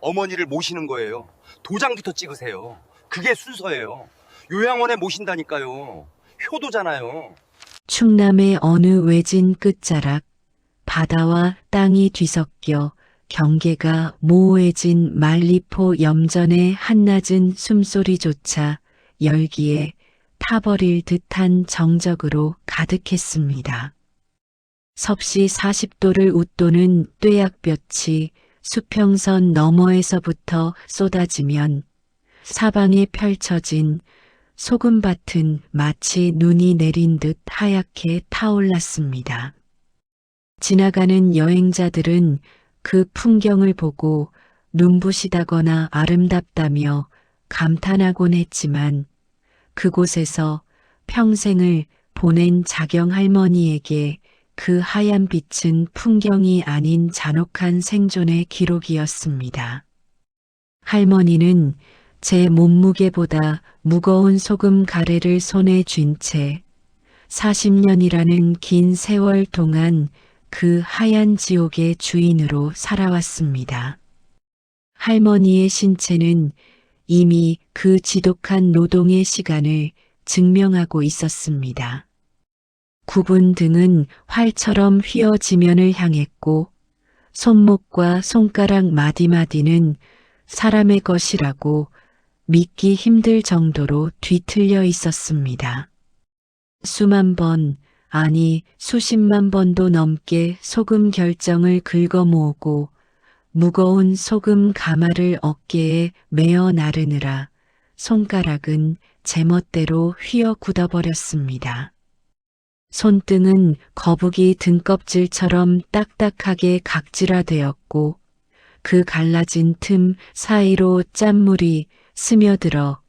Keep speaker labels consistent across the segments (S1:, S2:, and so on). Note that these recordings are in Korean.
S1: 어머니를 모시는 거예요. 도장부터 찍으세요. 그게 순서예요. 요양원에 모신다니까요. 효도잖아요.
S2: 충남의 어느 외진 끝자락, 바다와 땅이 뒤섞여 경계가 모호해진 말리포 염전의 한낮은 숨소리조차 열기에 타버릴 듯한 정적으로 가득했습니다. 섭씨 40도를 웃도는 뙤약볕이 수평선 너머에서부터 쏟아지면 사방에 펼쳐진 소금밭은 마치 눈이 내린 듯 하얗게 타올랐습니다. 지나가는 여행자들은 그 풍경을 보고 눈부시다거나 아름답다며 감탄하곤 했지만 그곳에서 평생을 보낸 자경 할머니에게 그 하얀 빛은 풍경이 아닌 잔혹한 생존의 기록이었습니다. 할머니는 제 몸무게보다 무거운 소금 가래를 손에 쥔 채 40년이라는 긴 세월 동안 그 하얀 지옥의 주인으로 살아왔습니다. 할머니의 신체는 이미 그 지독한 노동의 시간을 증명하고 있었습니다. 굽은 등은 활처럼 휘어지면을 향했고 손목과 손가락 마디마디는 사람의 것이라고 믿기 힘들 정도로 뒤틀려 있었습니다. 수만 번, 아니 수십만 번도 넘게 소금 결정을 긁어 모으고 무거운 소금 가마를 어깨에 메어 나르느라 손가락은 제멋대로 휘어 굳어버렸습니다. 손등은 거북이 등껍질처럼 딱딱하게 각질화되었고 그 갈라진 틈 사이로 짠물이 스며들어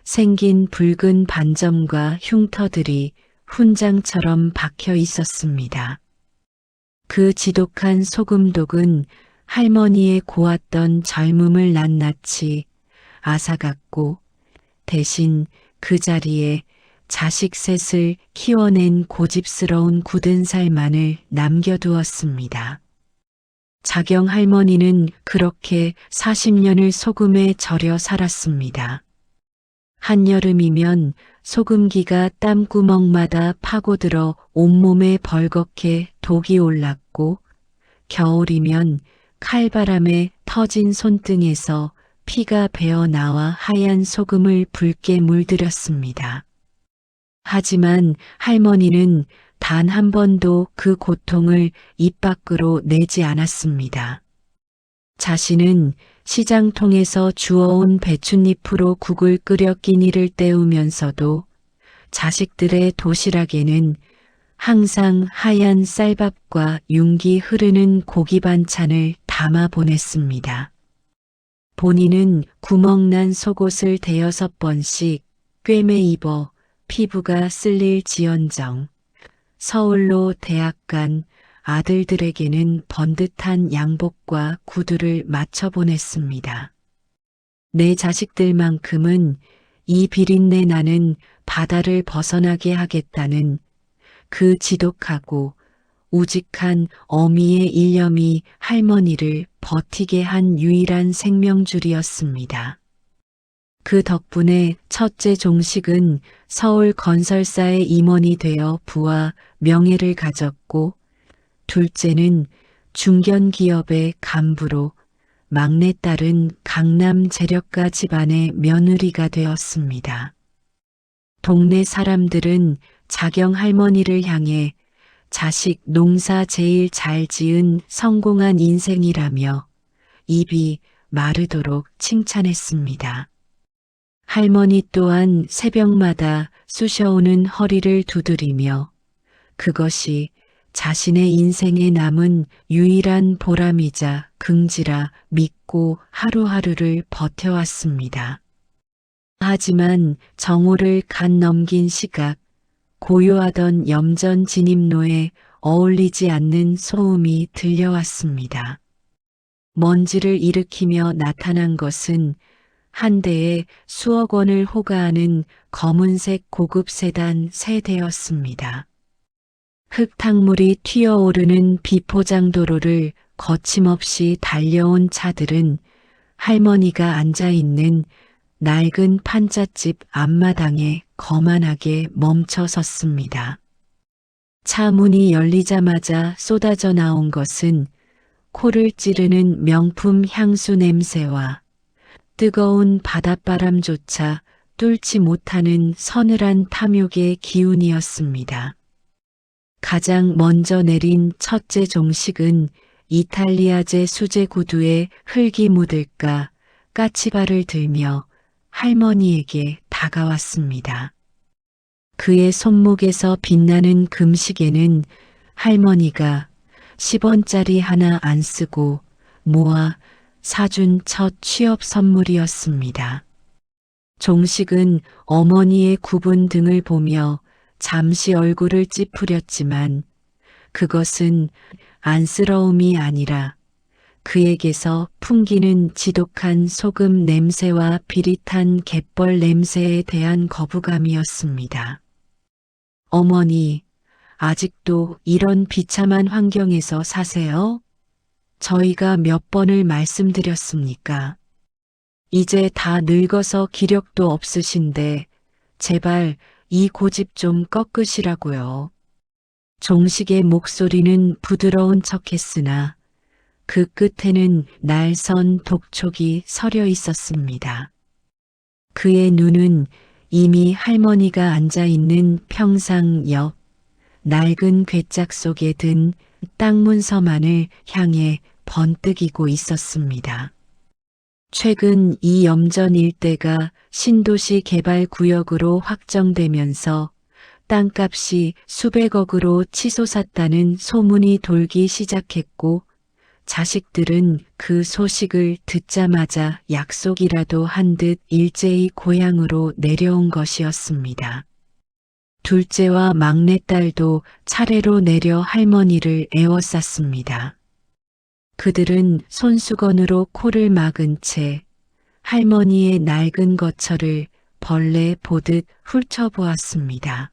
S2: 생긴 붉은 반점과 흉터들이 훈장처럼 박혀 있었습니다. 그 지독한 소금독은 할머니의 고왔던 젊음을 낱낱이 앗아갔고 대신 그 자리에 자식 셋을 키워낸 고집스러운 굳은 살만을 남겨두었습니다. 자경 할머니는 그렇게 40년을 소금에 절여 살았습니다. 한여름이면 소금기가 땀구멍마다 파고들어 온몸에 벌겋게 독이 올랐고 겨울이면 칼바람에 터진 손등에서 피가 배어나와 하얀 소금을 붉게 물들였습니다. 하지만 할머니는 단 한 번도 그 고통을 입 밖으로 내지 않았습니다. 자신은 시장통에서 주워온 배춧잎으로 국을 끓여 끼니를 때우면서도 자식들의 도시락에는 항상 하얀 쌀밥과 윤기 흐르는 고기 반찬을 담아 보냈습니다. 본인은 구멍난 속옷을 대여섯 번씩 꿰매 입어 피부가 쓸릴 지언정 서울로 대학 간 아들들에게는 번듯한 양복과 구두를 맞춰 보냈습니다. 내 자식들만큼은 이 비린내 나는 바다를 벗어나게 하겠다는 그 지독하고 우직한 어미의 일념이 할머니를 버티게 한 유일한 생명줄이었습니다. 그 덕분에 첫째 종식은 서울 건설사의 임원이 되어 부와 명예를 가졌고 둘째는 중견기업의 간부로 막내딸은 강남 재력가 집안의 며느리가 되었습니다. 동네 사람들은 자경 할머니를 향해 자식 농사 제일 잘 지은 성공한 인생이라며 입이 마르도록 칭찬했습니다. 할머니 또한 새벽마다 쑤셔오는 허리를 두드리며 그것이 자신의 인생에 남은 유일한 보람이자 긍지라 믿고 하루하루를 버텨왔습니다. 하지만 정오를 간 넘긴 시각, 고요하던 염전 진입로에 어울리지 않는 소음이 들려왔습니다. 먼지를 일으키며 나타난 것은 한 대에 수억 원을 호가하는 검은색 고급 세단 세 대였습니다. 흙탕물이 튀어오르는 비포장 도로를 거침없이 달려온 차들은 할머니가 앉아 있는 낡은 판잣집 앞마당에 거만하게 멈춰 섰습니다. 차 문이 열리자마자 쏟아져 나온 것은 코를 찌르는 명품 향수 냄새와 뜨거운 바닷바람조차 뚫지 못하는 서늘한 탐욕의 기운이었습니다. 가장 먼저 내린 첫째 종식은 이탈리아제 수제 구두에 흙이 묻을까 까치발을 들며 할머니에게 다가왔습니다. 그의 손목에서 빛나는 금시계는 할머니가 10원짜리 하나 안 쓰고 모아 사준 첫 취업 선물이었습니다. 종식은 어머니의 굽은 등을 보며 잠시 얼굴을 찌푸렸지만 그것은 안쓰러움이 아니라 그에게서 풍기는 지독한 소금 냄새와 비릿한 갯벌 냄새에 대한 거부감이었습니다. 어머니, 아직도 이런 비참한 환경에서 사세요? 저희가 몇 번을 말씀드렸습니까? 이제 다 늙어서 기력도 없으신데 제발 이 고집 좀 꺾으시라고요. 종식의 목소리는 부드러운 척했으나 그 끝에는 날선 독촉이 서려 있었습니다. 그의 눈은 이미 할머니가 앉아 있는 평상 옆 낡은 괴짝 속에 든 땅문서만을 향해 번뜩이고 있었습니다. 최근 이 염전 일대가 신도시 개발 구역으로 확정되면서 땅값이 수백억으로 치솟았다는 소문이 돌기 시작했고 자식들은 그 소식을 듣자마자 약속이라도 한 듯 일제히 고향으로 내려온 것이었습니다. 둘째와 막내딸도 차례로 내려 할머니를 에워쌌습니다. 그들은 손수건으로 코를 막은 채 할머니의 낡은 거처를 벌레 보듯 훑어보았습니다.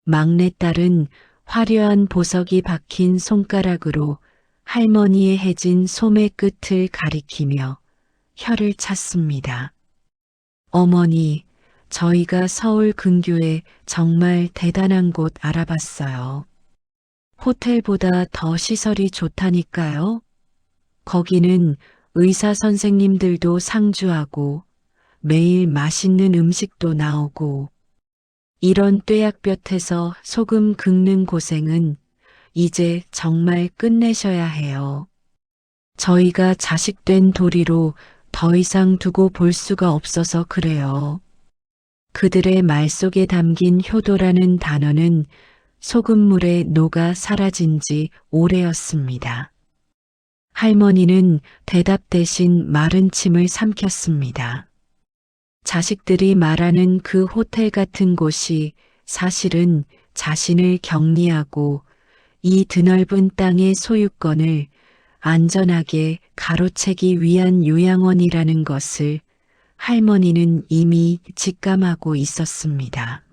S2: 막내딸은 화려한 보석이 박힌 손가락으로 할머니의 해진 소매 끝을 가리키며 혀를 찼습니다. 어머니, 저희가 서울 근교에 정말 대단한 곳 알아봤어요. 호텔보다 더 시설이 좋다니까요. 거기는 의사 선생님들도 상주하고 매일 맛있는 음식도 나오고 이런 뙤약볕에서 소금 긁는 고생은 이제 정말 끝내셔야 해요. 저희가 자식된 도리로 더 이상 두고 볼 수가 없어서 그래요. 그들의 말 속에 담긴 효도라는 단어는 소금물에 녹아 사라진 지 오래였습니다. 할머니는 대답 대신 마른 침을 삼켰습니다. 자식들이 말하는 그 호텔 같은 곳이 사실은 자신을 격리하고 이 드넓은 땅의 소유권을 안전하게 가로채기 위한 요양원이라는 것을 할머니는 이미 직감하고 있었습니다.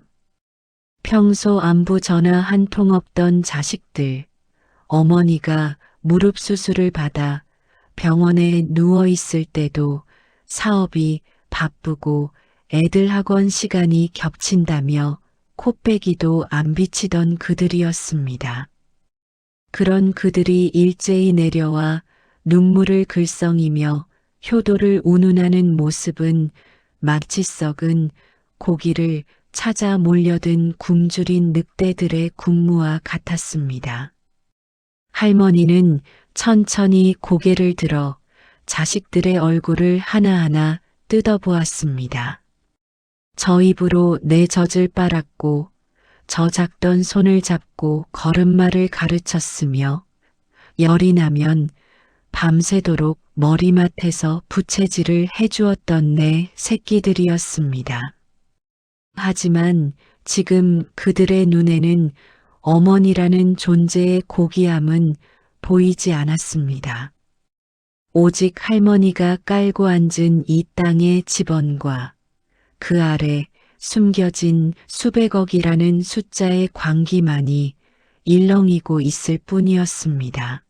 S2: 평소 안부 전화 한 통 없던 자식들, 어머니가 무릎 수술을 받아 병원에 누워 있을 때도 사업이 바쁘고 애들 학원 시간이 겹친다며 코빼기도 안 비치던 그들이었습니다. 그런 그들이 일제히 내려와 눈물을 글썽이며 효도를 운운하는 모습은 마치 썩은 고기를 찾아 몰려든 굶주린 늑대들의 군무와 같았습니다. 할머니는 천천히 고개를 들어 자식들의 얼굴을 하나하나 뜯어보았습니다. 저 입으로 내 젖을 빨았고 저 작던 손을 잡고 걸음마를 가르쳤으며 열이 나면 밤새도록 머리맡에서 부채질을 해주었던 내 새끼들이었습니다. 하지만 지금 그들의 눈에는 어머니라는 존재의 고귀함은 보이지 않았습니다. 오직 할머니가 깔고 앉은 이 땅의 집원과 그 아래 숨겨진 수백억이라는 숫자의 광기만이 일렁이고 있을 뿐이었습니다.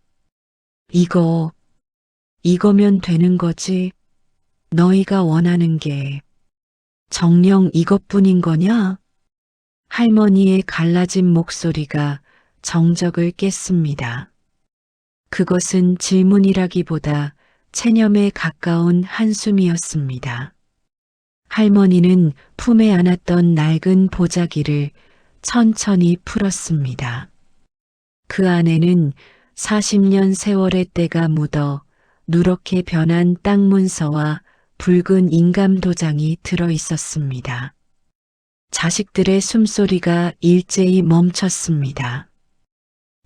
S2: 이거면 되는 거지. 너희가 원하는 게 정녕 이것뿐인 거냐? 할머니의 갈라진 목소리가 정적을 깼습니다. 그것은 질문이라기보다 체념에 가까운 한숨이었습니다. 할머니는 품에 안았던 낡은 보자기를 천천히 풀었습니다. 그 안에는 40년 세월의 때가 묻어 누렇게 변한 땅 문서와 붉은 인감 도장이 들어 있었습니다. 자식들의 숨소리가 일제히 멈췄습니다.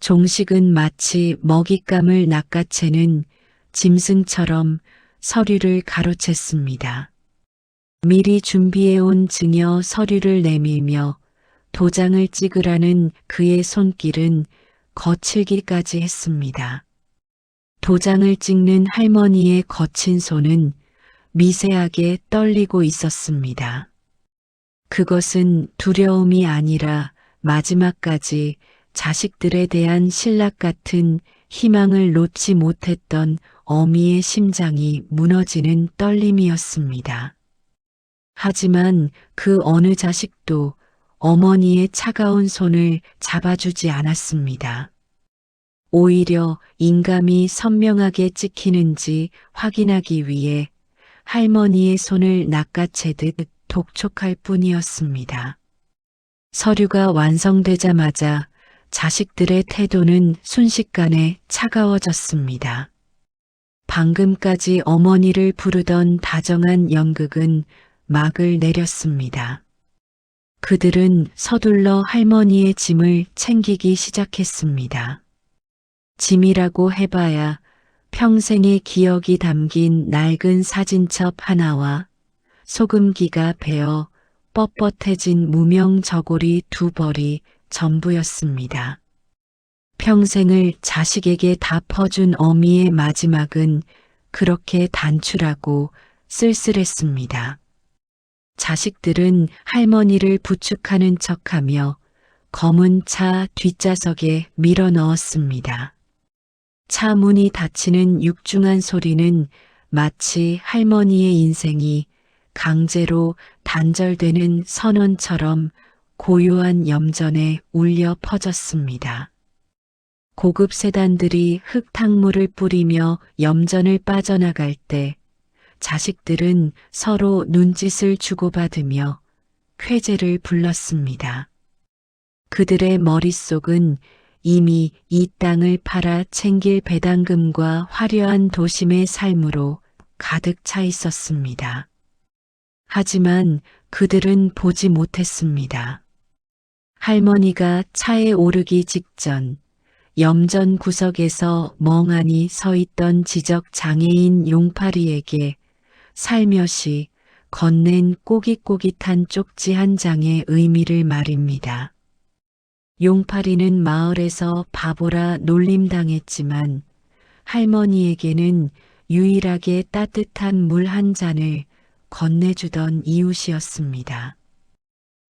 S2: 종식은 마치 먹잇감을 낚아채는 짐승처럼 서류를 가로챘습니다. 미리 준비해온 증여 서류를 내밀며 도장을 찍으라는 그의 손길은 거칠기까지 했습니다. 도장을 찍는 할머니의 거친 손은 미세하게 떨리고 있었습니다. 그것은 두려움이 아니라 마지막까지 자식들에 대한 신락 같은 희망을 놓지 못했던 어미의 심장이 무너지는 떨림이었습니다. 하지만 그 어느 자식도 어머니의 차가운 손을 잡아주지 않았습니다. 오히려 인감이 선명하게 찍히는지 확인하기 위해 할머니의 손을 낚아채듯 독촉할 뿐이었습니다. 서류가 완성되자마자 자식들의 태도는 순식간에 차가워졌습니다. 방금까지 어머니를 부르던 다정한 연극은 막을 내렸습니다. 그들은 서둘러 할머니의 짐을 챙기기 시작했습니다. 짐이라고 해봐야 평생의 기억이 담긴 낡은 사진첩 하나와 소금기가 배어 뻣뻣해진 무명 저고리 2벌이 전부였습니다. 평생을 자식에게 다 퍼준 어미의 마지막은 그렇게 단출하고 쓸쓸했습니다. 자식들은 할머니를 부축하는 척하며 검은 차 뒷좌석에 밀어 넣었습니다. 차 문이 닫히는 육중한 소리는 마치 할머니의 인생이 강제로 단절되는 선언처럼 고요한 염전에 울려 퍼졌습니다. 고급 세단들이 흙탕물을 뿌리며 염전을 빠져나갈 때 자식들은 서로 눈짓을 주고받으며 쾌재를 불렀습니다. 그들의 머릿속은 이미 이 땅을 팔아 챙길 배당금과 화려한 도심의 삶으로 가득 차 있었습니다. 하지만 그들은 보지 못했습니다. 할머니가 차에 오르기 직전 염전 구석에서 멍하니 서 있던 지적 장애인 용파리에게 살며시 건넨 꼬깃꼬깃한 쪽지 한 장의 의미를 말입니다. 용파리는 마을에서 바보라 놀림당했지만 할머니에게는 유일하게 따뜻한 물 한 잔을 건네주던 이웃이었습니다.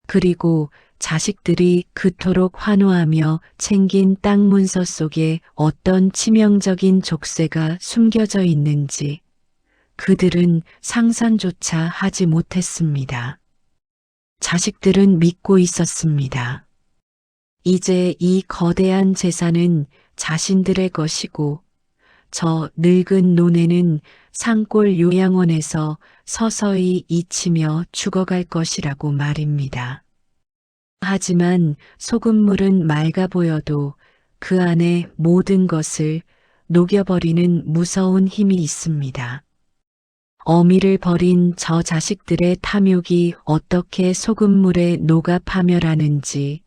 S2: 그리고 자식들이 그토록 환호하며 챙긴 땅 문서 속에 어떤 치명적인 족쇄가 숨겨져 있는지 그들은 상상조차 하지 못했습니다. 자식들은 믿고 있었습니다. 이제 이 거대한 재산은 자신들의 것이고 저 늙은 노네는 산골 요양원에서 서서히 잊히며 죽어갈 것이라고 말입니다. 하지만 소금물은 맑아 보여도 그 안에 모든 것을 녹여버리는 무서운 힘이 있습니다. 어미를 버린 저 자식들의 탐욕이 어떻게 소금물에 녹아 파멸하는지,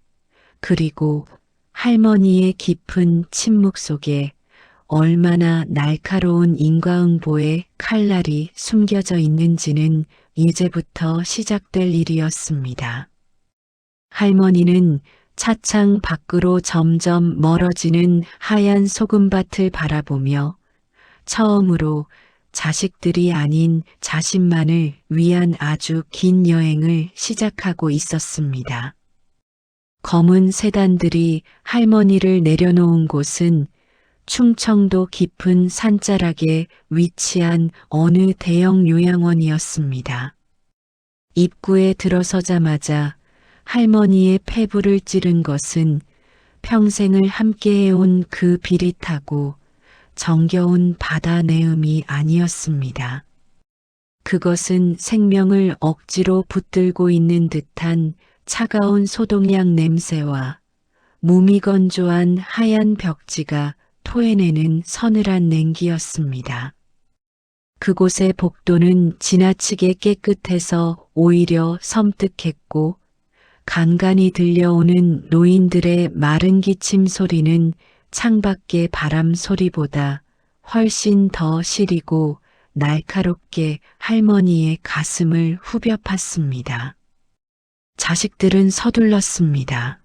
S2: 그리고 할머니의 깊은 침묵 속에 얼마나 날카로운 인과응보의 칼날이 숨겨져 있는지는 이제부터 시작될 일이었습니다. 할머니는 차창 밖으로 점점 멀어지는 하얀 소금밭을 바라보며 처음으로 자식들이 아닌 자신만을 위한 아주 긴 여행을 시작하고 있었습니다. 검은 세단들이 할머니를 내려놓은 곳은 충청도 깊은 산자락에 위치한 어느 대형 요양원이었습니다. 입구에 들어서자마자 할머니의 폐부를 찌른 것은 평생을 함께해온 그 비릿하고 정겨운 바다 내음이 아니었습니다. 그것은 생명을 억지로 붙들고 있는 듯한 차가운 소독약 냄새와 무미건조한 하얀 벽지가 토해내는 서늘한 냉기였습니다. 그곳의 복도는 지나치게 깨끗해서 오히려 섬뜩했고 간간이 들려오는 노인들의 마른 기침 소리는 창밖의 바람 소리보다 훨씬 더 시리고 날카롭게 할머니의 가슴을 후벼 팠습니다. 자식들은 서둘렀습니다.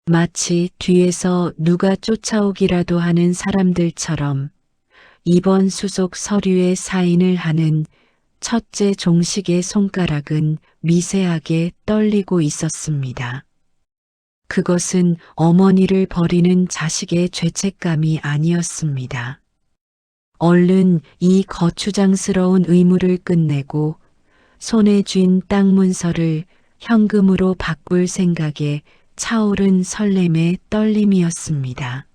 S2: 마치 뒤에서 누가 쫓아오기라도 하는 사람들처럼 입원 수속 서류에 사인을 하는 첫째 종식의 손가락은 미세하게 떨리고 있었습니다. 그것은 어머니를 버리는 자식의 죄책감이 아니었습니다. 얼른 이 거추장스러운 의무를 끝내고 손에 쥔 땅 문서를 현금으로 바꿀 생각에 차오른 설렘의 떨림이었습니다.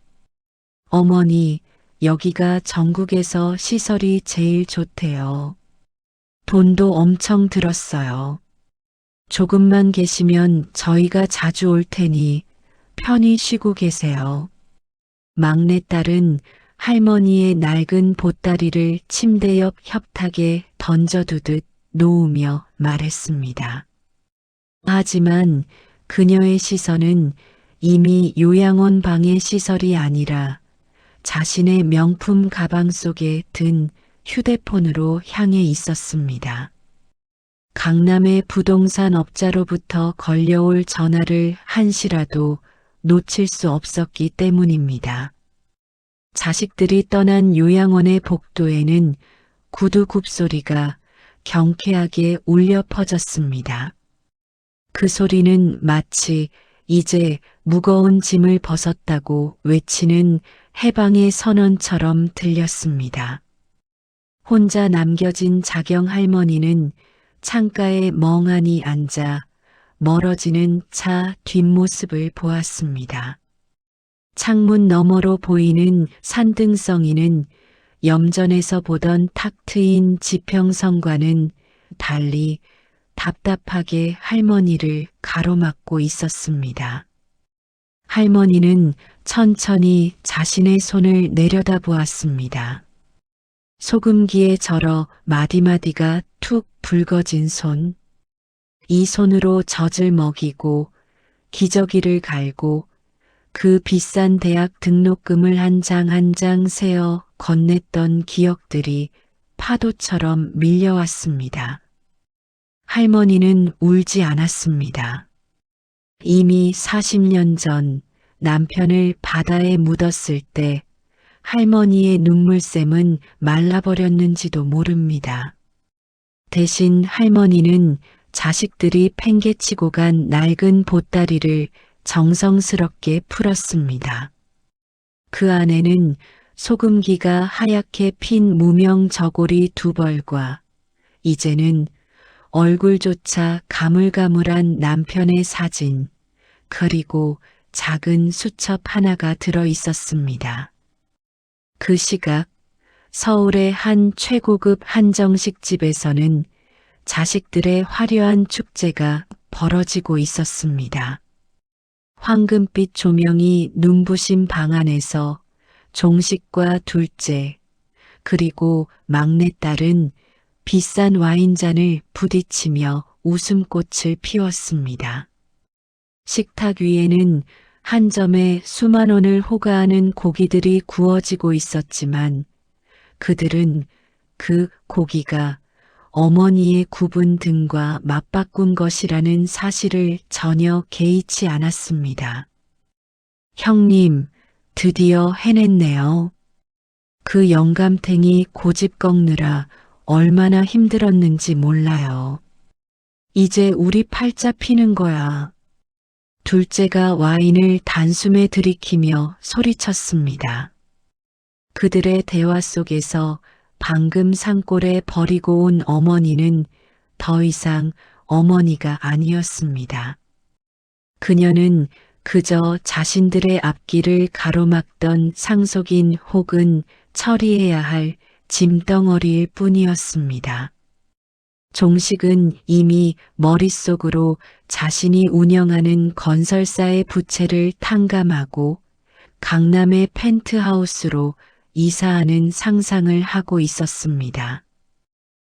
S2: 어머니, 여기가 전국에서 시설이 제일 좋대요. 돈도 엄청 들었어요. 조금만 계시면 저희가 자주 올 테니 편히 쉬고 계세요. 막내딸은 할머니의 낡은 보따리를 침대 옆 협탁에 던져두듯 놓으며 말했습니다. 하지만 그녀의 시선은 이미 요양원 방의 시설이 아니라 자신의 명품 가방 속에 든 휴대폰으로 향해 있었습니다. 강남의 부동산 업자로부터 걸려올 전화를 한시라도 놓칠 수 없었기 때문입니다. 자식들이 떠난 요양원의 복도에는 구두 굽소리가 경쾌하게 울려 퍼졌습니다. 그 소리는 마치 이제 무거운 짐을 벗었다고 외치는 해방의 선언처럼 들렸습니다. 혼자 남겨진 자경 할머니는 창가에 멍하니 앉아 멀어지는 차 뒷모습을 보았습니다. 창문 너머로 보이는 산등성이는 염전에서 보던 탁 트인 지평선과는 달리 답답하게 할머니를 가로막고 있었습니다. 할머니는 천천히 자신의 손을 내려다보았습니다. 소금기에 절어 마디마디가 툭 붉어진 손. 이 손으로 젖을 먹이고 기저귀를 갈고 그 비싼 대학 등록금을 한 장 한 장 세어 건넸던 기억들이 파도처럼 밀려왔습니다. 할머니는 울지 않았습니다. 이미 40년 전 남편을 바다에 묻었을 때 할머니의 눈물샘은 말라버렸는지도 모릅니다. 대신 할머니는 자식들이 팽개치고 간 낡은 보따리를 정성스럽게 풀었습니다. 그 안에는 소금기가 하얗게 핀 무명 저고리 2벌과 이제는 얼굴조차 가물가물한 남편의 사진, 그리고 작은 수첩 하나가 들어 있었습니다. 그 시각 서울의 한 최고급 한정식 집에서는 자식들의 화려한 축제가 벌어지고 있었습니다. 황금빛 조명이 눈부신 방 안에서 종식과 둘째, 그리고 막내딸은 비싼 와인잔을 부딪히며 웃음꽃을 피웠습니다. 식탁 위에는 한 점에 수만 원을 호가하는 고기들이 구워지고 있었지만 그들은 그 고기가 어머니의 굽은 등과 맞바꾼 것이라는 사실을 전혀 개의치 않았습니다. 형님, 드디어 해냈네요. 그 영감탱이 고집 꺾느라 얼마나 힘들었는지 몰라요. 이제 우리 팔자 피는 거야. 둘째가 와인을 단숨에 들이키며 소리쳤습니다. 그들의 대화 속에서 방금 산골에 버리고 온 어머니는 더 이상 어머니가 아니었습니다. 그녀는 그저 자신들의 앞길을 가로막던 상속인 혹은 처리해야 할 짐덩어리일 뿐이었습니다. 종식은 이미 머릿속으로 자신이 운영하는 건설사의 부채를 탕감하고 강남의 펜트하우스로 이사하는 상상을 하고 있었습니다.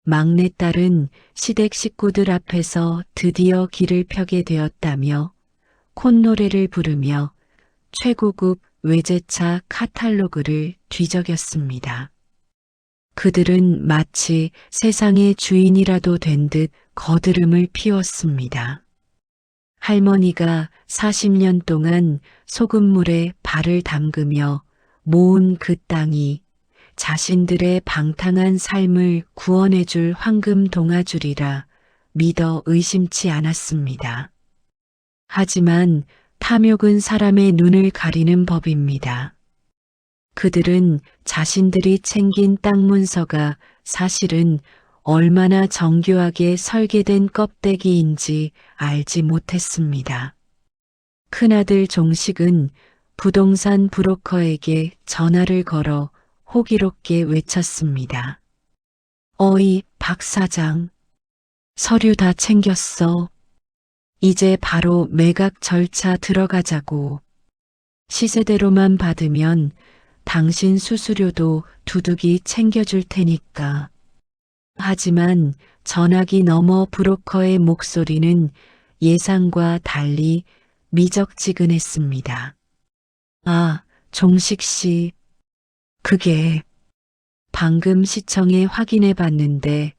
S2: 막내딸은 시댁 식구들 앞에서 드디어 길을 펴게 되었다며 콧노래를 부르며 최고급 외제차 카탈로그를 뒤적였습니다. 그들은 마치 세상의 주인이라도 된 듯 거드름을 피웠습니다. 할머니가 40년 동안 소금물에 발을 담그며 모은 그 땅이 자신들의 방탕한 삶을 구원해줄 황금 동아줄이라 믿어 의심치 않았습니다. 하지만 탐욕은 사람의 눈을 가리는 법입니다. 그들은 자신들이 챙긴 땅 문서가 사실은 얼마나 정교하게 설계된 껍데기인지 알지 못했습니다. 큰아들 종식은 부동산 브로커에게 전화를 걸어 호기롭게 외쳤습니다. 어이, 박 사장. 서류 다 챙겼어. 이제 바로 매각 절차 들어가자고. 시세대로만 받으면 당신 수수료도 두둑이 챙겨줄 테니까. 하지만 전화기 너머 브로커의 목소리는 예상과 달리 미적지근했습니다. 아, 종식 씨. 그게 방금 시청에 확인해 봤는데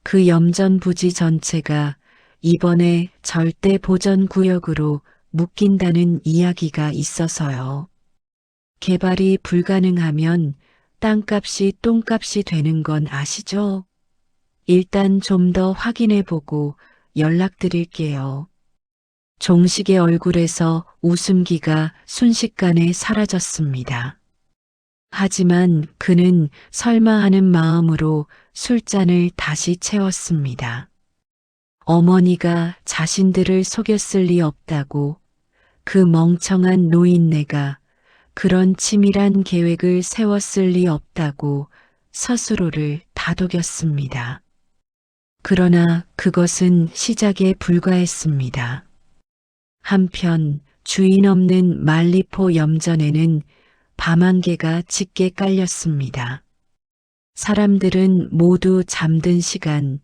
S2: 그 염전 부지 전체가 이번에 절대 보전 구역으로 묶인다는 이야기가 있어서요. 개발이 불가능하면 땅값이 똥값이 되는 건 아시죠? 일단 좀 더 확인해 보고 연락드릴게요. 종식의 얼굴에서 웃음기가 순식간에 사라졌습니다. 하지만 그는 설마 하는 마음으로 술잔을 다시 채웠습니다. 어머니가 자신들을 속였을 리 없다고, 그 멍청한 노인네가 그런 치밀한 계획을 세웠을 리 없다고 스스로를 다독였습니다. 그러나 그것은 시작에 불과했습니다. 한편 주인 없는 말리포 염전에는 밤안개가 짙게 깔렸습니다. 사람들은 모두 잠든 시간,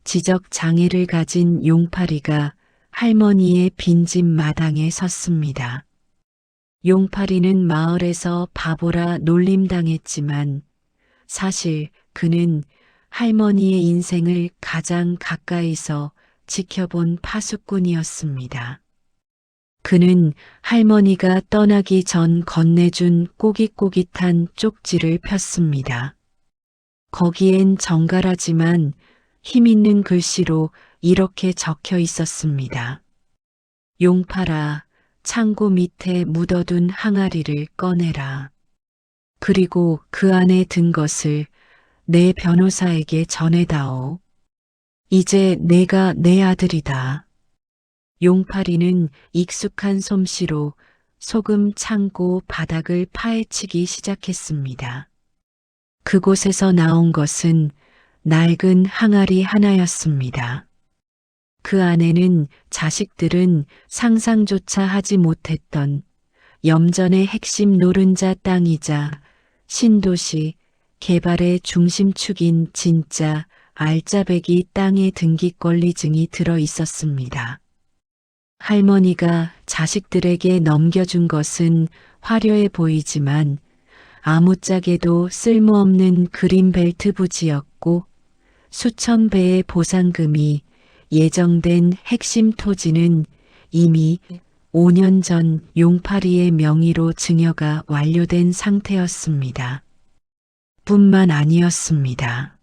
S2: 지적 장애를 가진 용파리가 할머니의 빈집 마당에 섰습니다. 용파리는 마을에서 바보라 놀림당했지만 사실 그는 할머니의 인생을 가장 가까이서 지켜본 파수꾼이었습니다. 그는 할머니가 떠나기 전 건네준 꼬깃꼬깃한 쪽지를 폈습니다. 거기엔 정갈하지만 힘있는 글씨로 이렇게 적혀 있었습니다. 용팔아, 창고 밑에 묻어둔 항아리를 꺼내라. 그리고 그 안에 든 것을 내 변호사에게 전해다오. 이제 내가 내 아들이다. 용파리는 익숙한 솜씨로 소금 창고 바닥을 파헤치기 시작했습니다. 그곳에서 나온 것은 낡은 항아리 하나였습니다. 그 안에는 자식들은 상상조차 하지 못했던 염전의 핵심 노른자 땅이자 신도시 개발의 중심축인 진짜 알짜배기 땅의 등기권리증이 들어 있었습니다. 할머니가 자식들에게 넘겨준 것은 화려해 보이지만 아무짝에도 쓸모없는 그린벨트 부지였고 수천 배의 보상금이 예정된 핵심 토지는 이미 5년 전 용파리의 명의로 증여가 완료된 상태였습니다. 뿐만 아니었습니다.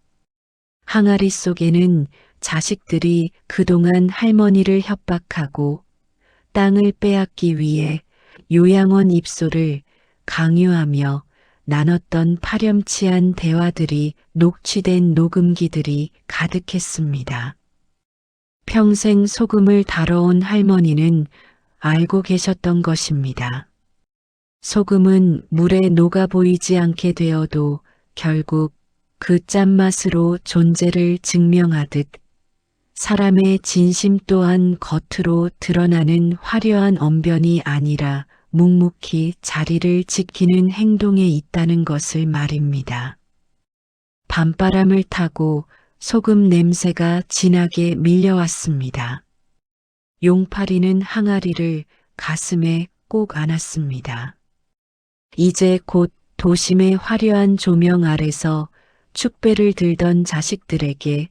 S2: 항아리 속에는 자식들이 그동안 할머니를 협박하고 땅을 빼앗기 위해 요양원 입소를 강요하며 나눴던 파렴치한 대화들이 녹취된 녹음기들이 가득했습니다. 평생 소금을 다뤄온 할머니는 알고 계셨던 것입니다. 소금은 물에 녹아 보이지 않게 되어도 결국 그 짠맛으로 존재를 증명하듯 사람의 진심 또한 겉으로 드러나는 화려한 언변이 아니라 묵묵히 자리를 지키는 행동에 있다는 것을 말입니다. 밤바람을 타고 소금 냄새가 진하게 밀려왔습니다. 용파리는 항아리를 가슴에 꼭 안았습니다. 이제 곧 도심의 화려한 조명 아래서 축배를 들던 자식들에게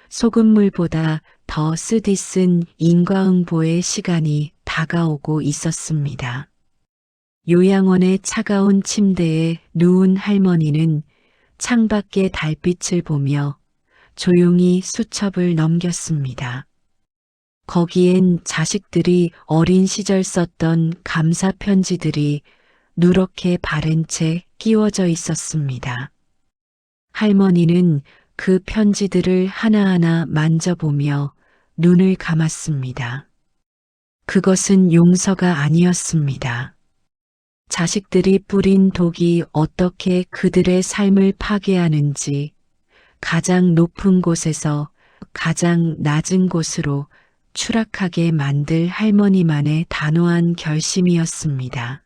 S2: 소금물보다 더 쓰디쓴 인과응보의 시간이 다가오고 있었습니다. 요양원의 차가운 침대에 누운 할머니는 창밖의 달빛을 보며 조용히 수첩을 넘겼습니다. 거기엔 자식들이 어린 시절 썼던 감사 편지들이 누렇게 바른 채 끼워져 있었습니다. 할머니는 그 편지들을 하나하나 만져보며 눈을 감았습니다. 그것은 용서가 아니었습니다. 자식들이 뿌린 독이 어떻게 그들의 삶을 파괴하는지 가장 높은 곳에서 가장 낮은 곳으로 추락하게 만들 할머니만의 단호한 결심이었습니다.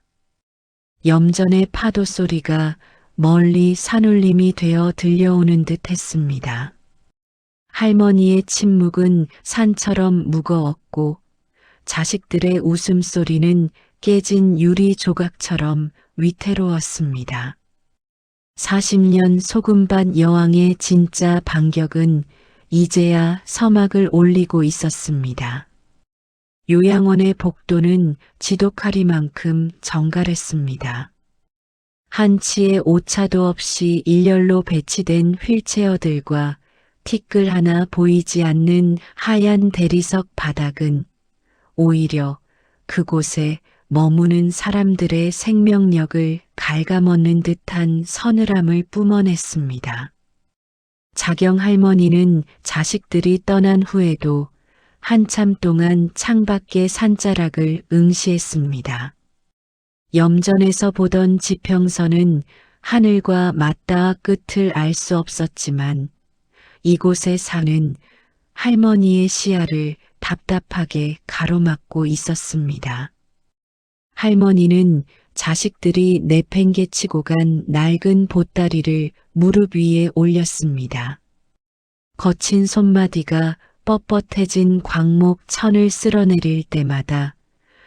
S2: 염전의 파도 소리가 멀리 산울림이 되어 들려오는 듯 했습니다. 할머니의 침묵은 산처럼 무거웠고 자식들의 웃음소리는 깨진 유리 조각처럼 위태로웠습니다. 40년 소금밭 여왕의 진짜 반격은 이제야 서막을 올리고 있었습니다. 요양원의 복도는 지독하리만큼 정갈했습니다. 한치의 오차도 없이 일렬로 배치된 휠체어들과 티끌 하나 보이지 않는 하얀 대리석 바닥은 오히려 그곳에 머무는 사람들의 생명력을 갉아먹는 듯한 서늘함을 뿜어냈습니다. 자경 할머니는 자식들이 떠난 후에도 한참 동안 창밖의 산자락을 응시했습니다. 염전에서 보던 지평선은 하늘과 맞닿아 끝을 알 수 없었지만 이곳의 산은 할머니의 시야를 답답하게 가로막고 있었습니다. 할머니는 자식들이 내팽개치고 간 낡은 보따리를 무릎 위에 올렸습니다. 거친 손마디가 뻣뻣해진 광목 천을 쓸어내릴 때마다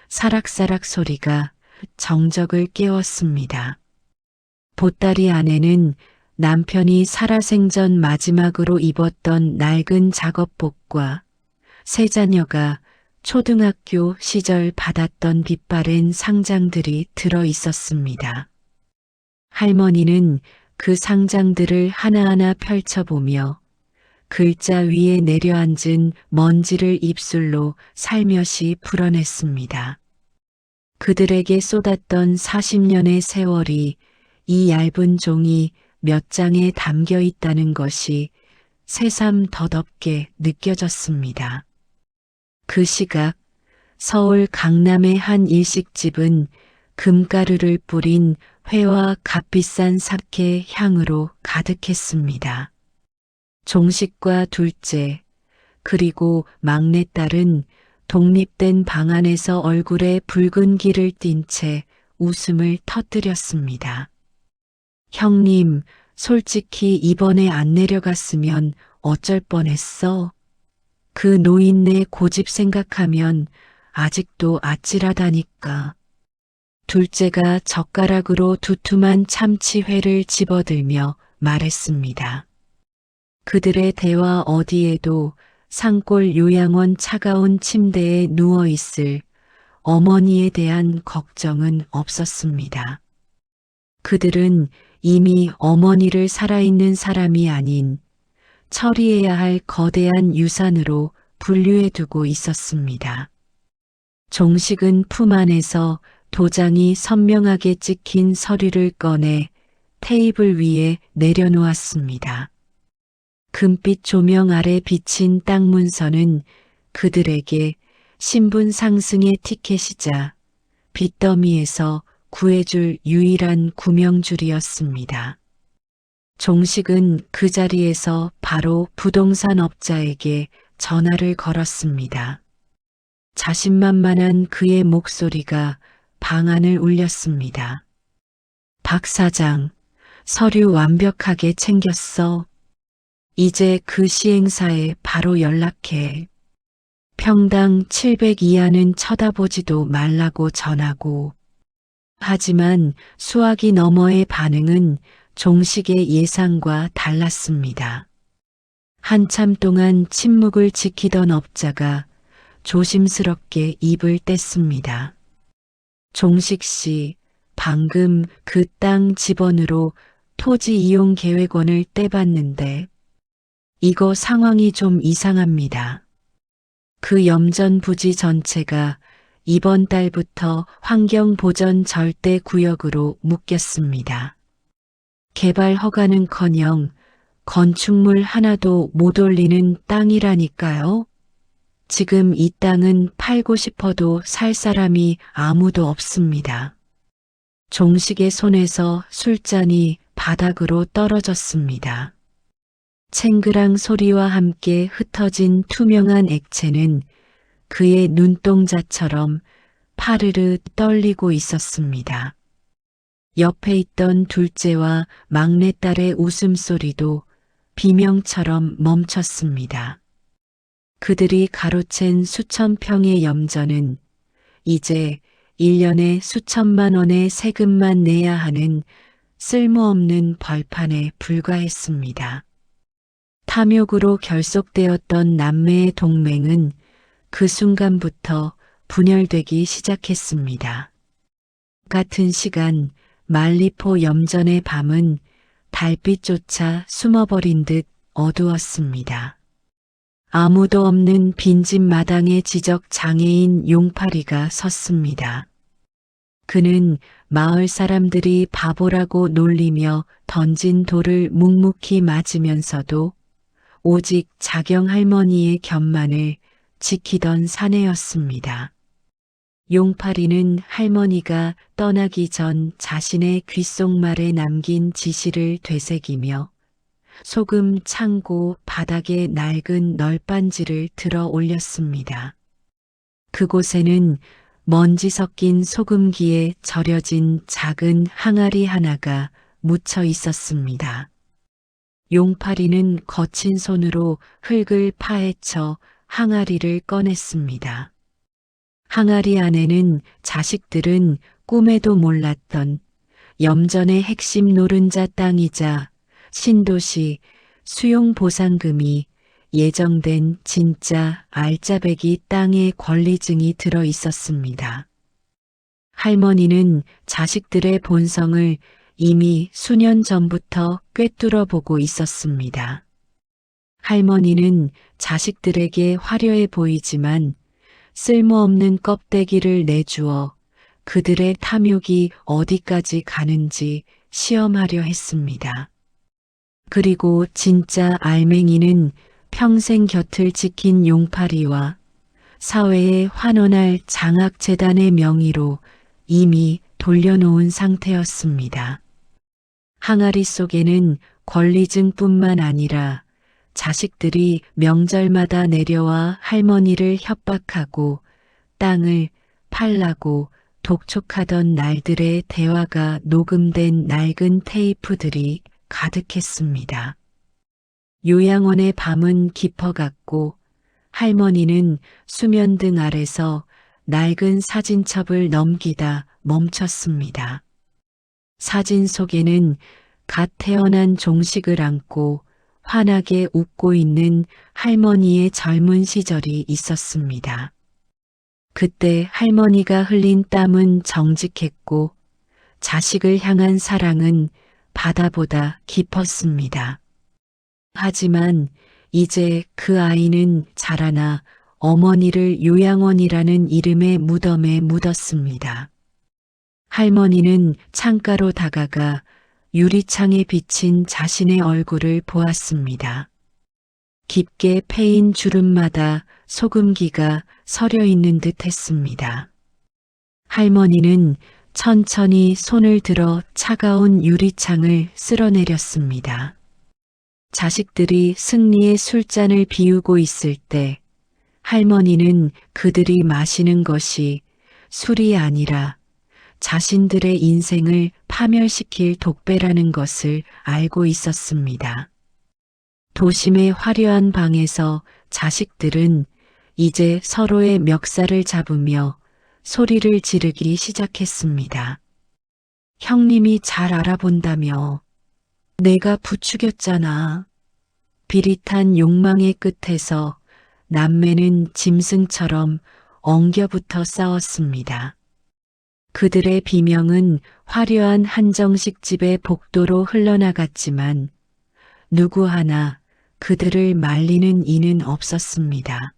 S2: 사락사락 소리가 정적을 깨웠습니다. 보따리 안에는 남편이 살아생전 마지막으로 입었던 낡은 작업복과 세 자녀가 초등학교 시절 받았던 빛바랜 상장들이 들어 있었습니다. 할머니는 그 상장들을 하나하나 펼쳐보며 글자 위에 내려앉은 먼지를 입술로 살며시 풀어냈습니다. 그들에게 쏟았던 40년의 세월이 이 얇은 종이 몇 장에 담겨 있다는 것이 새삼 더덥게 느껴졌습니다. 그 시각 서울 강남의 한 일식집은 금가루를 뿌린 회와 값비싼 사케 향으로 가득했습니다. 종식과 둘째, 그리고 막내딸은 독립된 방 안에서 얼굴에 붉은 기를 띤 채 웃음을 터뜨렸습니다. 형님, 솔직히 이번에 안 내려갔으면 어쩔 뻔했어. 그 노인네 고집 생각하면 아직도 아찔하다니까. 둘째가 젓가락으로 두툼한 참치회를 집어들며 말했습니다. 그들의 대화 어디에도 산골 요양원 차가운 침대에 누워있을 어머니에 대한 걱정은 없었습니다. 그들은 이미 어머니를 살아있는 사람이 아닌 처리해야 할 거대한 유산으로 분류해두고 있었습니다. 종식은 품 안에서 도장이 선명하게 찍힌 서류를 꺼내 테이블 위에 내려놓았습니다. 금빛 조명 아래 비친 땅 문서는 그들에게 신분 상승의 티켓이자 빚더미에서 구해줄 유일한 구명줄이었습니다. 종식은 그 자리에서 바로 부동산 업자에게 전화를 걸었습니다. 자신만만한 그의 목소리가 방안을 울렸습니다. 박 사장, 서류 완벽하게 챙겼어. 이제 그 시행사에 바로 연락해. 평당 700 이하는 쳐다보지도 말라고 전하고. 하지만 수화기 너머의 반응은 종식의 예상과 달랐습니다. 한참 동안 침묵을 지키던 업자가 조심스럽게 입을 뗐습니다. 종식 씨, 방금 그 땅 집원으로 토지 이용 계획원을 떼봤는데 이거 상황이 좀 이상합니다. 그 염전 부지 전체가 이번 달부터 환경보전 절대 구역으로 묶였습니다. 개발 허가는커녕 건축물 하나도 못 올리는 땅이라니까요. 지금 이 땅은 팔고 싶어도 살 사람이 아무도 없습니다. 종식의 손에서 술잔이 바닥으로 떨어졌습니다. 챙그랑 소리와 함께 흩어진 투명한 액체는 그의 눈동자처럼 파르르 떨리고 있었습니다. 옆에 있던 둘째와 막내딸의 웃음소리도 비명처럼 멈췄습니다. 그들이 가로챈 수천 평의 염전은 이제 1년에 수천만 원의 세금만 내야 하는 쓸모없는 벌판에 불과했습니다. 탐욕으로 결속되었던 남매의 동맹은 그 순간부터 분열되기 시작했습니다. 같은 시간 말리포 염전의 밤은 달빛조차 숨어버린 듯 어두웠습니다. 아무도 없는 빈집 마당에 지적 장애인 용파리가 섰습니다. 그는 마을 사람들이 바보라고 놀리며 던진 돌을 묵묵히 맞으면서도 오직 자경 할머니의 곁만을 지키던 사내였습니다. 용파리는 할머니가 떠나기 전 자신의 귓속말에 남긴 지시를 되새기며 소금 창고 바닥에 낡은 널빤지를 들어 올렸습니다. 그곳에는 먼지 섞인 소금기에 절여진 작은 항아리 하나가 묻혀 있었습니다. 용파리는 거친 손으로 흙을 파헤쳐 항아리를 꺼냈습니다. 항아리 안에는 자식들은 꿈에도 몰랐던 염전의 핵심 노른자 땅이자 신도시 수용보상금이 예정된 진짜 알짜배기 땅의 권리증이 들어 있었습니다. 할머니는 자식들의 본성을 이미 수년 전부터 꿰뚫어 보고 있었습니다. 할머니는 자식들에게 화려해 보이지만 쓸모없는 껍데기를 내주어 그들의 탐욕이 어디까지 가는지 시험하려 했습니다. 그리고 진짜 알맹이는 평생 곁을 지킨 용파리와 사회에 환원할 장학재단의 명의로 이미 돌려놓은 상태였습니다. 항아리 속에는 권리증뿐만 아니라 자식들이 명절마다 내려와 할머니를 협박하고 땅을 팔라고 독촉하던 날들의 대화가 녹음된 낡은 테이프들이 가득했습니다. 요양원의 밤은 깊어갔고 할머니는 수면등 아래서 낡은 사진첩을 넘기다 멈췄습니다. 사진 속에는 갓 태어난 종식을 안고 환하게 웃고 있는 할머니의 젊은 시절이 있었습니다. 그때 할머니가 흘린 땀은 정직했고 자식을 향한 사랑은 바다보다 깊었습니다. 하지만 이제 그 아이는 자라나 어머니를 요양원이라는 이름의 무덤에 묻었습니다. 할머니는 창가로 다가가 유리창에 비친 자신의 얼굴을 보았습니다. 깊게 패인 주름마다 소금기가 서려 있는 듯 했습니다. 할머니는 천천히 손을 들어 차가운 유리창을 쓸어내렸습니다. 자식들이 승리의 술잔을 비우고 있을 때 할머니는 그들이 마시는 것이 술이 아니라 자신들의 인생을 파멸시킬 독배라는 것을 알고 있었습니다. 도심의 화려한 방에서 자식들은 이제 서로의 멱살을 잡으며 소리를 지르기 시작했습니다. 형님이 잘 알아본다며. 내가 부추겼잖아. 비릿한 욕망의 끝에서 남매는 짐승처럼 엉겨붙어 싸웠습니다. 그들의 비명은 화려한 한정식 집의 복도로 흘러나갔지만 누구 하나 그들을 말리는 이는 없었습니다.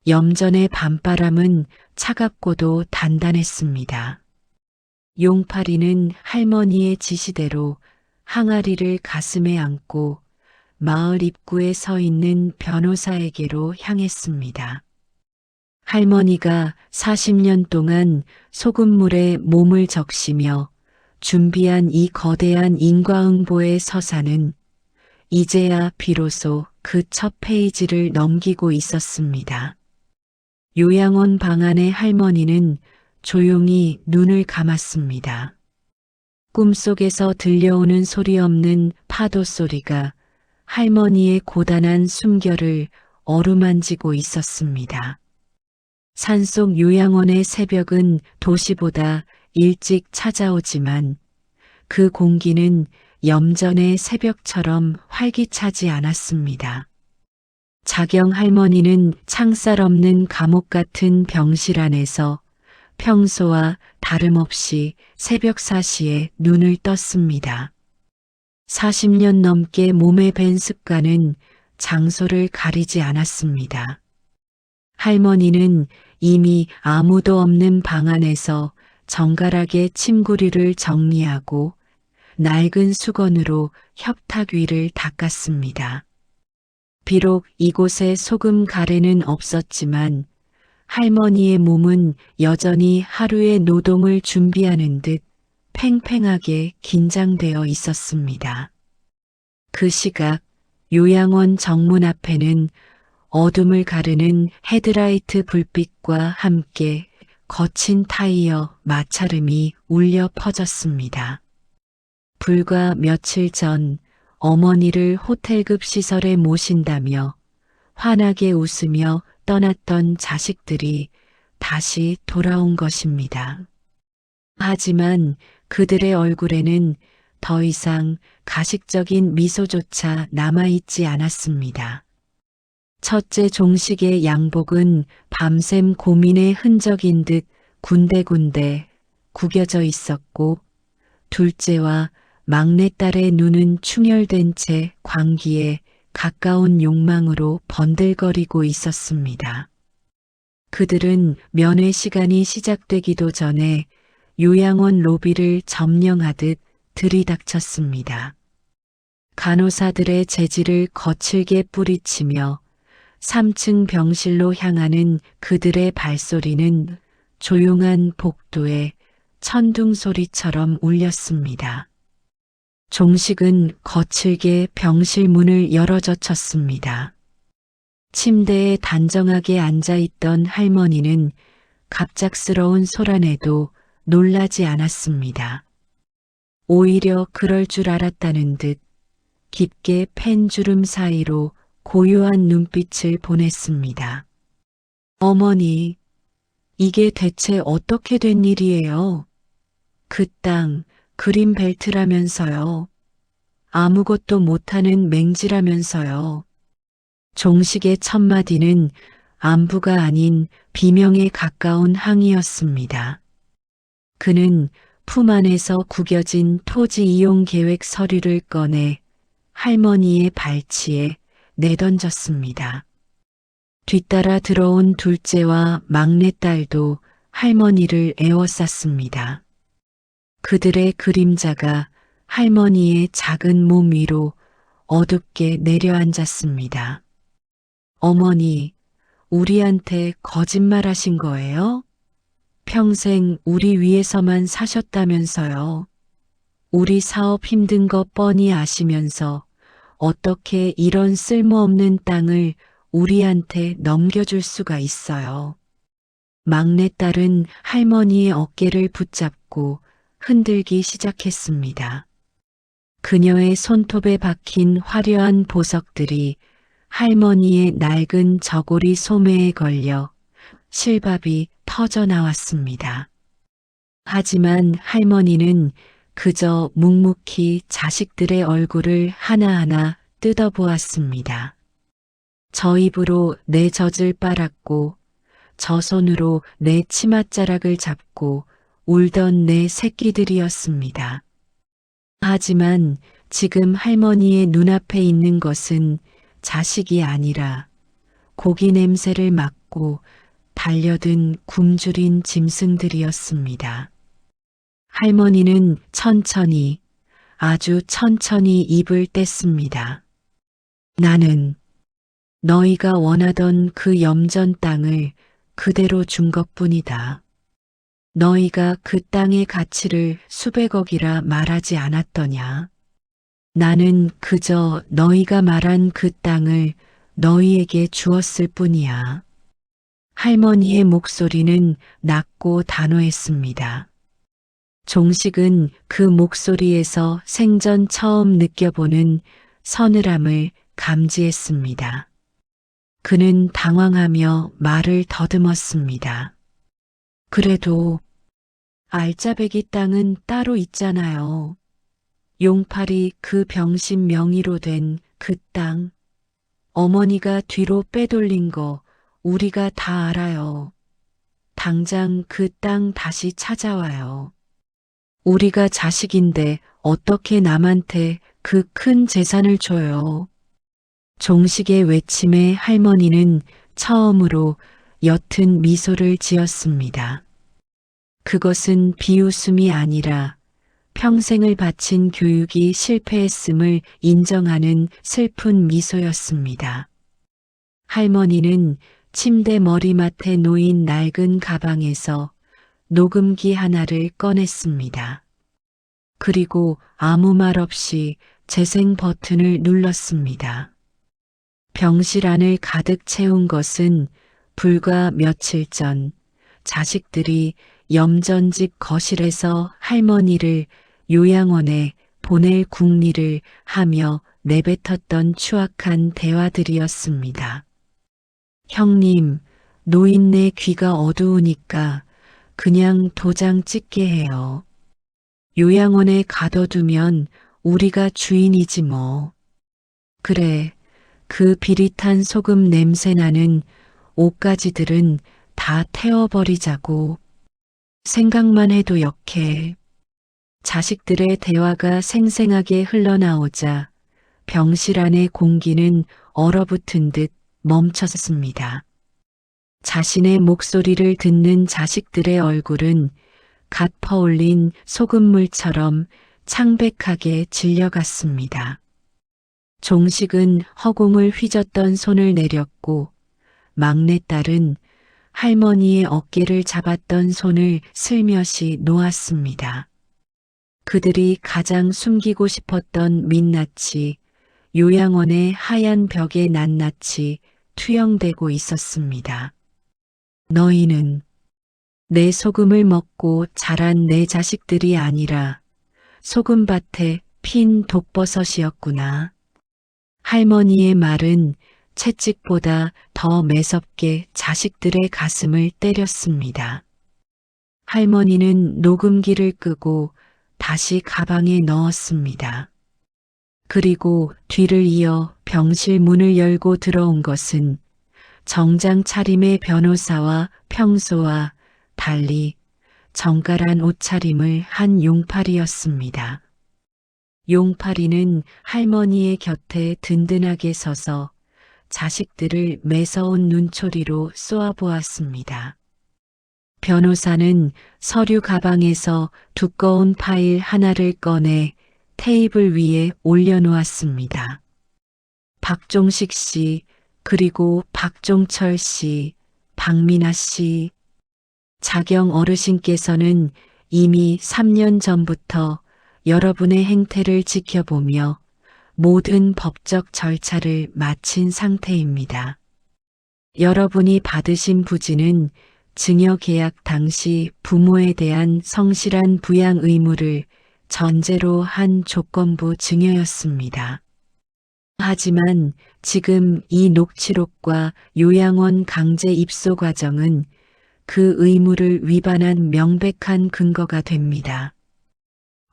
S2: 염전의 밤바람은 차갑고도 단단했습니다. 용파리는 할머니의 지시대로 항아리를 가슴에 안고 마을 입구에 서 있는 변호사에게로 향했습니다. 할머니가 40년 동안 소금물에 몸을 적시며 준비한 이 거대한 인과응보의 서사는 이제야 비로소 그 첫 페이지를 넘기고 있었습니다. 요양원 방 안의 할머니는 조용히 눈을 감았습니다. 꿈속에서 들려오는 소리 없는 파도 소리가 할머니의 고단한 숨결을 어루만지고 있었습니다. 산속 요양원의 새벽은 도시보다 일찍 찾아오지만 그 공기는 염전의 새벽처럼 활기차지 않았습니다. 자경 할머니는 창살 없는 감옥 같은 병실 안에서 평소와 다름없이 새벽 4시에 눈을 떴습니다. 40년 넘게 몸에 밴 습관은 장소를 가리지 않았습니다. 할머니는 이미 아무도 없는 방 안에서 정갈하게 침구리를 정리하고 낡은 수건으로 협탁 위를 닦았습니다. 비록 이곳에 소금 가래는 없었지만 할머니의 몸은 여전히 하루의 노동을 준비하는 듯 팽팽하게 긴장되어 있었습니다. 그 시각 요양원 정문 앞에는 어둠을 가르는 헤드라이트 불빛과 함께 거친 타이어 마찰음이 울려 퍼졌습니다. 불과 며칠 전 어머니를 호텔급 시설에 모신다며 환하게 웃으며 떠났던 자식들이 다시 돌아온 것입니다. 하지만 그들의 얼굴에는 더 이상 가식적인 미소조차 남아있지 않았습니다. 첫째 종식의 양복은 밤샘 고민의 흔적인 듯 군데군데 구겨져 있었고 둘째와 막내딸의 눈은 충혈된 채 광기에 가까운 욕망으로 번들거리고 있었습니다. 그들은 면회 시간이 시작되기도 전에 요양원 로비를 점령하듯 들이닥쳤습니다. 간호사들의 재질을 거칠게 뿌리치며 3층 병실로 향하는 그들의 발소리는 조용한 복도에 천둥 소리처럼 울렸습니다. 종식은 거칠게 병실 문을 열어젖혔습니다. 침대에 단정하게 앉아있던 할머니는 갑작스러운 소란에도 놀라지 않았습니다. 오히려 그럴 줄 알았다는 듯 깊게 팬 주름 사이로 고요한 눈빛을 보냈습니다. 어머니, 이게 대체 어떻게 된 일이에요? 그 땅 그린 벨트라면서요. 아무것도 못하는 맹지라면서요. 종식의 첫마디는 안부가 아닌 비명에 가까운 항의였습니다. 그는 품 안에서 구겨진 토지 이용 계획 서류를 꺼내 할머니의 발치에 내던졌습니다. 뒤따라 들어온 둘째와 막내딸도 할머니를 에워쌌습니다. 그들의 그림자가 할머니의 작은 몸 위로 어둡게 내려앉았습니다. 어머니, 우리한테 거짓말하신 거예요? 평생 우리 위해서만 사셨다면서요. 우리 사업 힘든 거 뻔히 아시면서 어떻게 이런 쓸모없는 땅을 우리한테 넘겨줄 수가 있어요. 막내딸은 할머니의 어깨를 붙잡고 흔들기 시작했습니다. 그녀의 손톱에 박힌 화려한 보석들이 할머니의 낡은 저고리 소매에 걸려 실밥이 터져 나왔습니다. 하지만 할머니는 그저 묵묵히 자식들의 얼굴을 하나하나 뜯어보았습니다. 저 입으로 내 젖을 빨았고 저 손으로 내 치맛자락을 잡고 울던 내 새끼들이었습니다. 하지만 지금 할머니의 눈앞에 있는 것은 자식이 아니라 고기 냄새를 맡고 달려든 굶주린 짐승들이었습니다. 할머니는 천천히, 아주 천천히 입을 뗐습니다. 나는 너희가 원하던 그 염전 땅을 그대로 준 것뿐이다. 너희가 그 땅의 가치를 수백억이라 말하지 않았더냐. 나는 그저 너희가 말한 그 땅을 너희에게 주었을 뿐이야. 할머니의 목소리는 낮고 단호했습니다. 종식은 그 목소리에서 생전 처음 느껴보는 서늘함을 감지했습니다. 그는 당황하며 말을 더듬었습니다. 그래도 알짜배기 땅은 따로 있잖아요. 용팔이 그 병신 명의로 된 그 땅. 어머니가 뒤로 빼돌린 거 우리가 다 알아요. 당장 그 땅 다시 찾아와요. 우리가 자식인데 어떻게 남한테 그 큰 재산을 줘요. 종식의 외침에 할머니는 처음으로 옅은 미소를 지었습니다. 그것은 비웃음이 아니라 평생을 바친 교육이 실패했음을 인정하는 슬픈 미소였습니다. 할머니는 침대 머리맡에 놓인 낡은 가방에서 녹음기 하나를 꺼냈습니다. 그리고 아무 말 없이 재생 버튼을 눌렀습니다. 병실 안을 가득 채운 것은 불과 며칠 전 자식들이 염전집 거실에서 할머니를 요양원에 보낼 궁리를 하며 내뱉었던 추악한 대화들이었습니다. 형님, 노인네 귀가 어두우니까 그냥 도장 찍게 해요. 요양원에 가둬두면 우리가 주인이지 뭐. 그래, 그 비릿한 소금 냄새나는 옷가지들은 다 태워버리자고. 생각만 해도 역해. 자식들의 대화가 생생하게 흘러나오자 병실 안의 공기는 얼어붙은 듯 멈췄습니다. 자신의 목소리를 듣는 자식들의 얼굴은 갓 퍼올린 소금물처럼 창백하게 질려갔습니다. 종식은 허공을 휘젓던 손을 내렸고 막내딸은 할머니의 어깨를 잡았던 손을 슬며시 놓았습니다. 그들이 가장 숨기고 싶었던 민낯이 요양원의 하얀 벽에 낱낱이 투영되고 있었습니다. 너희는 내 소금을 먹고 자란 내 자식들이 아니라 소금밭에 핀 독버섯이었구나. 할머니의 말은 채찍보다 더 매섭게 자식들의 가슴을 때렸습니다. 할머니는 녹음기를 끄고 다시 가방에 넣었습니다. 그리고 뒤를 이어 병실 문을 열고 들어온 것은 정장 차림의 변호사와 평소와 달리 정갈한 옷차림을 한 용팔이였습니다. 용팔이는 할머니의 곁에 든든하게 서서 자식들을 매서운 눈초리로 쏘아보았습니다. 변호사는 서류 가방에서 두꺼운 파일 하나를 꺼내 테이블 위에 올려놓았습니다. 박종식 씨, 그리고 박종철 씨, 박민아 씨. 자경 어르신께서는 이미 3년 전부터 여러분의 행태를 지켜보며 모든 법적 절차를 마친 상태입니다. 여러분이 받으신 부지는 증여계약 당시 부모에 대한 성실한 부양 의무를 전제로 한 조건부 증여였습니다. 하지만 지금 이 녹취록과 요양원 강제 입소 과정은 그 의무를 위반한 명백한 근거가 됩니다.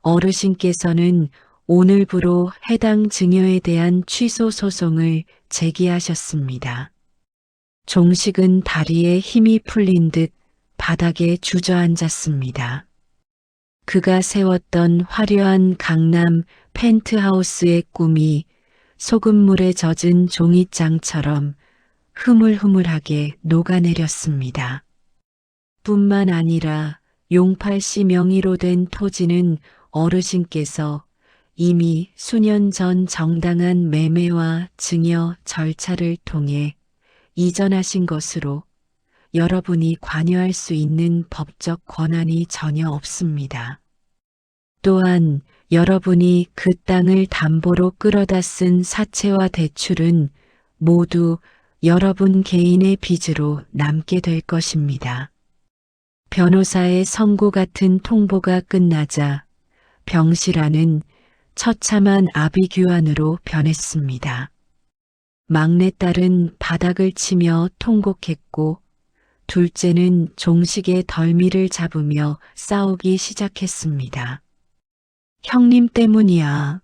S2: 어르신께서는 오늘부로 해당 증여에 대한 취소 소송을 제기하셨습니다. 종식은 다리에 힘이 풀린 듯 바닥에 주저앉았습니다. 그가 세웠던 화려한 강남 펜트하우스의 꿈이 소금물에 젖은 종잇장처럼 흐물흐물하게 녹아내렸습니다. 뿐만 아니라 용팔 씨 명의로 된 토지는 어르신께서 이미 수년 전 정당한 매매와 증여 절차를 통해 이전하신 것으로 여러분이 관여할 수 있는 법적 권한이 전혀 없습니다. 또한 여러분이 그 땅을 담보로 끌어다 쓴 사채와 대출은 모두 여러분 개인의 빚으로 남게 될 것입니다. 변호사의 선고 같은 통보가 끝나자 병실안은 처참한 아비규환으로 변했습니다. 막내딸은 바닥을 치며 통곡했고 둘째는 종식의 덜미를 잡으며 싸우기 시작했습니다. 형님 때문이야.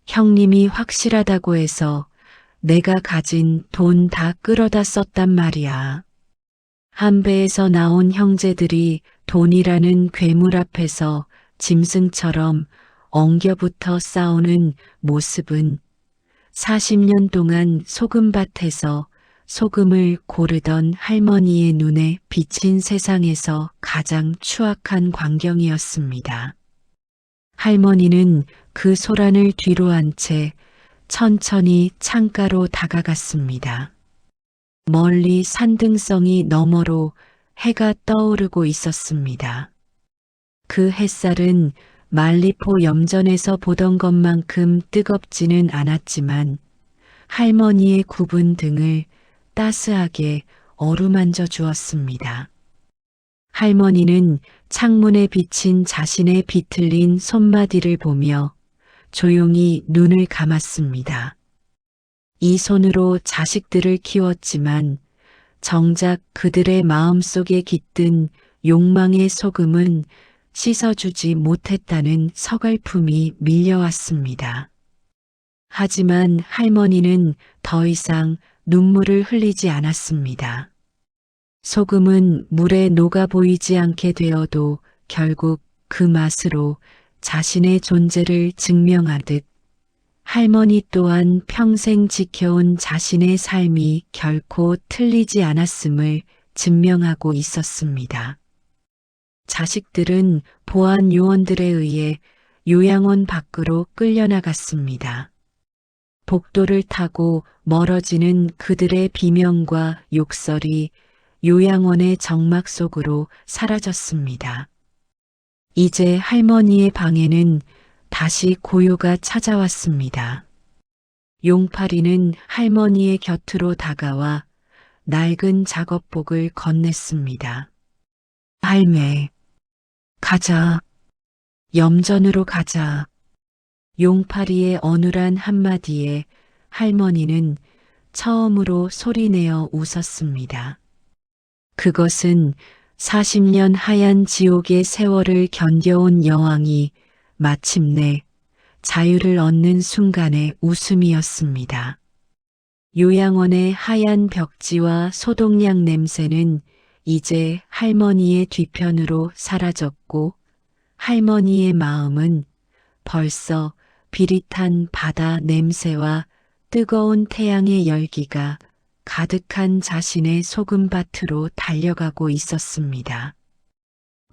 S2: 형님이 확실하다고 해서 내가 가진 돈 다 끌어다 썼단 말이야. 한배에서 나온 형제들이 돈이라는 괴물 앞에서 짐승처럼 엉겨붙어 싸우는 모습은 40년 동안 소금밭에서 소금을 고르던 할머니의 눈에 비친 세상에서 가장 추악한 광경이었습니다. 할머니는 그 소란을 뒤로 한 채 천천히 창가로 다가갔습니다. 멀리 산등성이 너머로 해가 떠오르고 있었습니다. 그 햇살은 말리포 염전에서 보던 것만큼 뜨겁지는 않았지만 할머니의 굽은 등을 따스하게 어루만져 주었습니다. 할머니는 창문에 비친 자신의 비틀린 손마디를 보며 조용히 눈을 감았습니다. 이 손으로 자식들을 키웠지만 정작 그들의 마음속에 깃든 욕망의 소금은 씻어주지 못했다는 서글픔이 밀려왔습니다. 하지만 할머니는 더 이상 눈물을 흘리지 않았습니다. 소금은 물에 녹아 보이지 않게 되어도 결국 그 맛으로 자신의 존재를 증명하듯 할머니 또한 평생 지켜온 자신의 삶이 결코 틀리지 않았음을 증명하고 있었습니다. 자식들은 보안 요원들에 의해 요양원 밖으로 끌려나갔습니다. 복도를 타고 멀어지는 그들의 비명과 욕설이 요양원의 정막 속으로 사라졌습니다. 이제 할머니의 방에는 다시 고요가 찾아왔습니다. 용팔이는 할머니의 곁으로 다가와 낡은 작업복을 건넸습니다. 할매, 가자. 염전으로 가자. 용팔이의 어눌한 한마디에 할머니는 처음으로 소리내어 웃었습니다. 그것은 40년 하얀 지옥의 세월을 견뎌온 여왕이 마침내 자유를 얻는 순간의 웃음이었습니다. 요양원의 하얀 벽지와 소독약 냄새는 이제 할머니의 뒤편으로 사라졌고 할머니의 마음은 벌써 비릿한 바다 냄새와 뜨거운 태양의 열기가 가득한 자신의 소금밭으로 달려가고 있었습니다.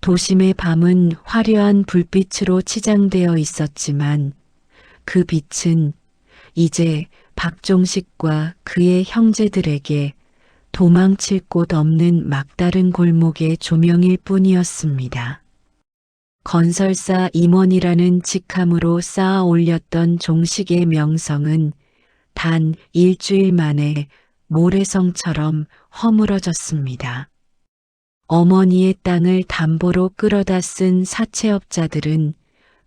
S2: 도심의 밤은 화려한 불빛으로 치장되어 있었지만 그 빛은 이제 박종식과 그의 형제들에게 도망칠 곳 없는 막다른 골목의 조명일 뿐이었습니다. 건설사 임원이라는 직함으로 쌓아 올렸던 종식의 명성은 단 일주일 만에 모래성처럼 허물어졌습니다. 어머니의 땅을 담보로 끌어다 쓴 사채업자들은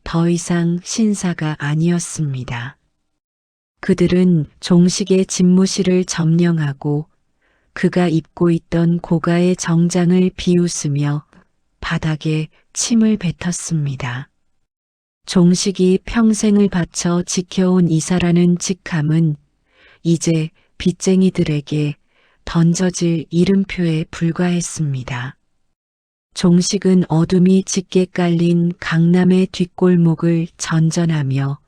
S2: 더 이상 신사가 아니었습니다. 그들은 종식의 집무실을 점령하고 그가 입고 있던 고가의 정장을 비웃으며 바닥에 침을 뱉었습니다. 종식이 평생을 바쳐 지켜온 이사라는 직함은 이제 빚쟁이들에게 던져질 이름표에 불과했습니다. 종식은 어둠이 짙게 깔린 강남의 뒷골목을 전전하며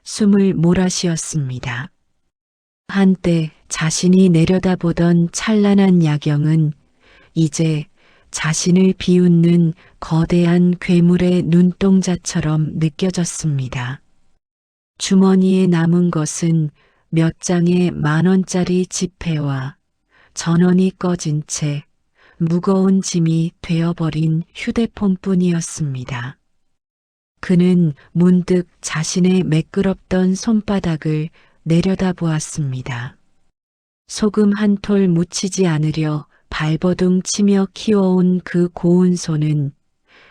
S2: 숨을 몰아쉬었습니다. 한때 자신이 내려다보던 찬란한 야경은 이제 자신을 비웃는 거대한 괴물의 눈동자처럼 느껴졌습니다. 주머니에 남은 것은 몇 장의 10,000원짜리 지폐와 전원이 꺼진 채 무거운 짐이 되어버린 휴대폰뿐이었습니다. 그는 문득 자신의 매끄럽던 손바닥을 내려다보았습니다. 소금 한 톨 묻히지 않으려 발버둥 치며 키워온 그 고운 손은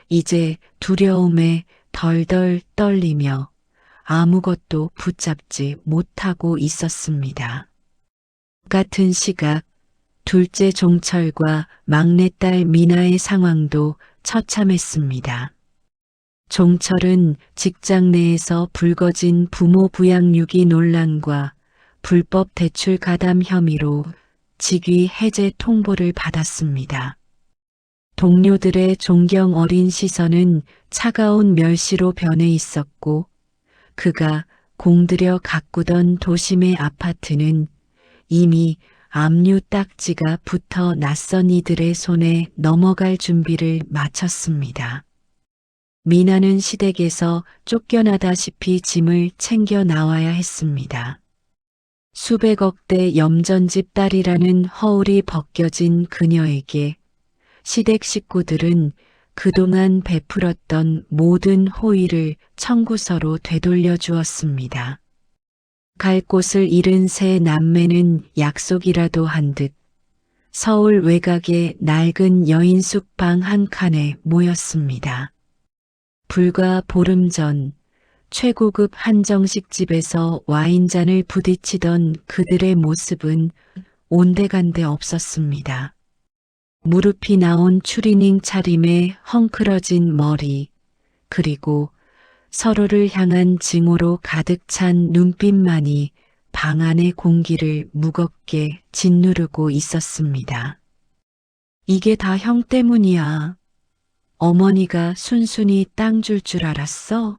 S2: 이제 두려움에 덜덜 떨리며 아무것도 붙잡지 못하고 있었습니다. 같은 시각 둘째 종철과 막내딸 미나의 상황도 처참했습니다. 종철은 직장 내에서 불거진 부모 부양유기 논란과 불법 대출 가담 혐의로 직위 해제 통보를 받았습니다. 동료들의 존경 어린 시선은 차가운 멸시로 변해 있었고 그가 공들여 가꾸던 도심의 아파트는 이미 압류 딱지가 붙어 낯선 이들의 손에 넘어갈 준비를 마쳤습니다. 미나는 시댁에서 쫓겨나다시피 짐을 챙겨 나와야 했습니다. 수백억대 염전집 딸이라는 허울이 벗겨진 그녀에게 시댁 식구들은 그동안 베풀었던 모든 호의를 청구서로 되돌려 주었습니다. 갈 곳을 잃은 세 남매는 약속이라도 한 듯 서울 외곽의 낡은 여인숙 방 한 칸에 모였습니다. 불과 보름 전 최고급 한정식 집에서 와인잔을 부딪히던 그들의 모습은 온데간데 없었습니다. 무릎이 나온 추리닝 차림에 헝클어진 머리, 그리고 서로를 향한 증오로 가득 찬 눈빛만이 방 안의 공기를 무겁게 짓누르고 있었습니다. 이게 다 형 때문이야. 어머니가 순순히 땅 줄 줄 알았어?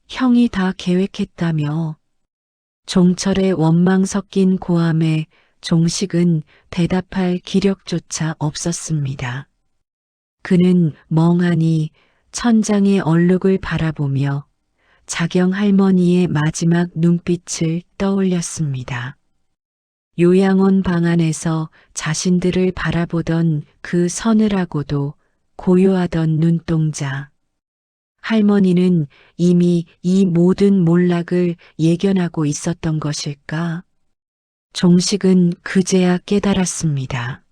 S2: 형이 다 계획했다며. 종철의 원망 섞인 고함에 종식은 대답할 기력조차 없었습니다. 그는 멍하니 천장의 얼룩을 바라보며 자경 할머니의 마지막 눈빛을 떠올렸습니다. 요양원 방 안에서 자신들을 바라보던 그 서늘하고도 고요하던 눈동자. 할머니는 이미 이 모든 몰락을 예견하고 있었던 것일까? 종식은 그제야 깨달았습니다.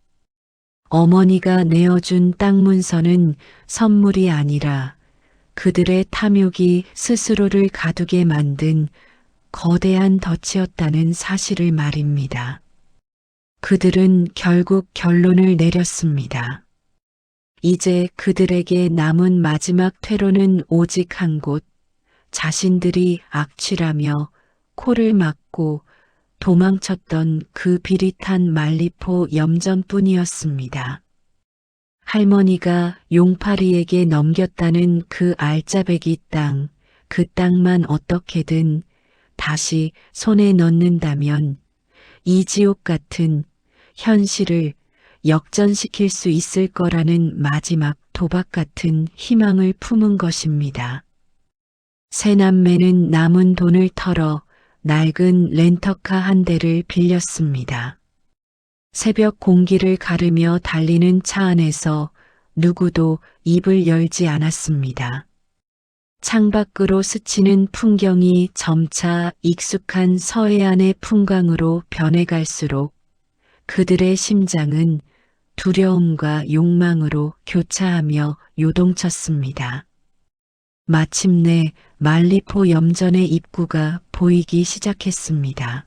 S2: 어머니가 내어준 땅 문서는 선물이 아니라 그들의 탐욕이 스스로를 가두게 만든 거대한 덫이었다는 사실을 말입니다. 그들은 결국 결론을 내렸습니다. 이제 그들에게 남은 마지막 퇴로는 오직 한 곳, 자신들이 악취라며 코를 막고 도망쳤던 그 비릿한 말리포 염전뿐이었습니다. 할머니가 용파리에게 넘겼다는 그 알짜배기 땅, 그 땅만 어떻게든 다시 손에 넣는다면 이 지옥 같은 현실을 역전시킬 수 있을 거라는 마지막 도박 같은 희망을 품은 것입니다. 세 남매는 남은 돈을 털어 낡은 렌터카 한 대를 빌렸습니다. 새벽 공기를 가르며 달리는 차 안에서 누구도 입을 열지 않았습니다. 창밖으로 스치는 풍경이 점차 익숙한 서해안의 풍광으로 변해갈수록 그들의 심장은 두려움과 욕망으로 교차하며 요동쳤습니다. 마침내 말리포 염전의 입구가 보이기 시작했습니다.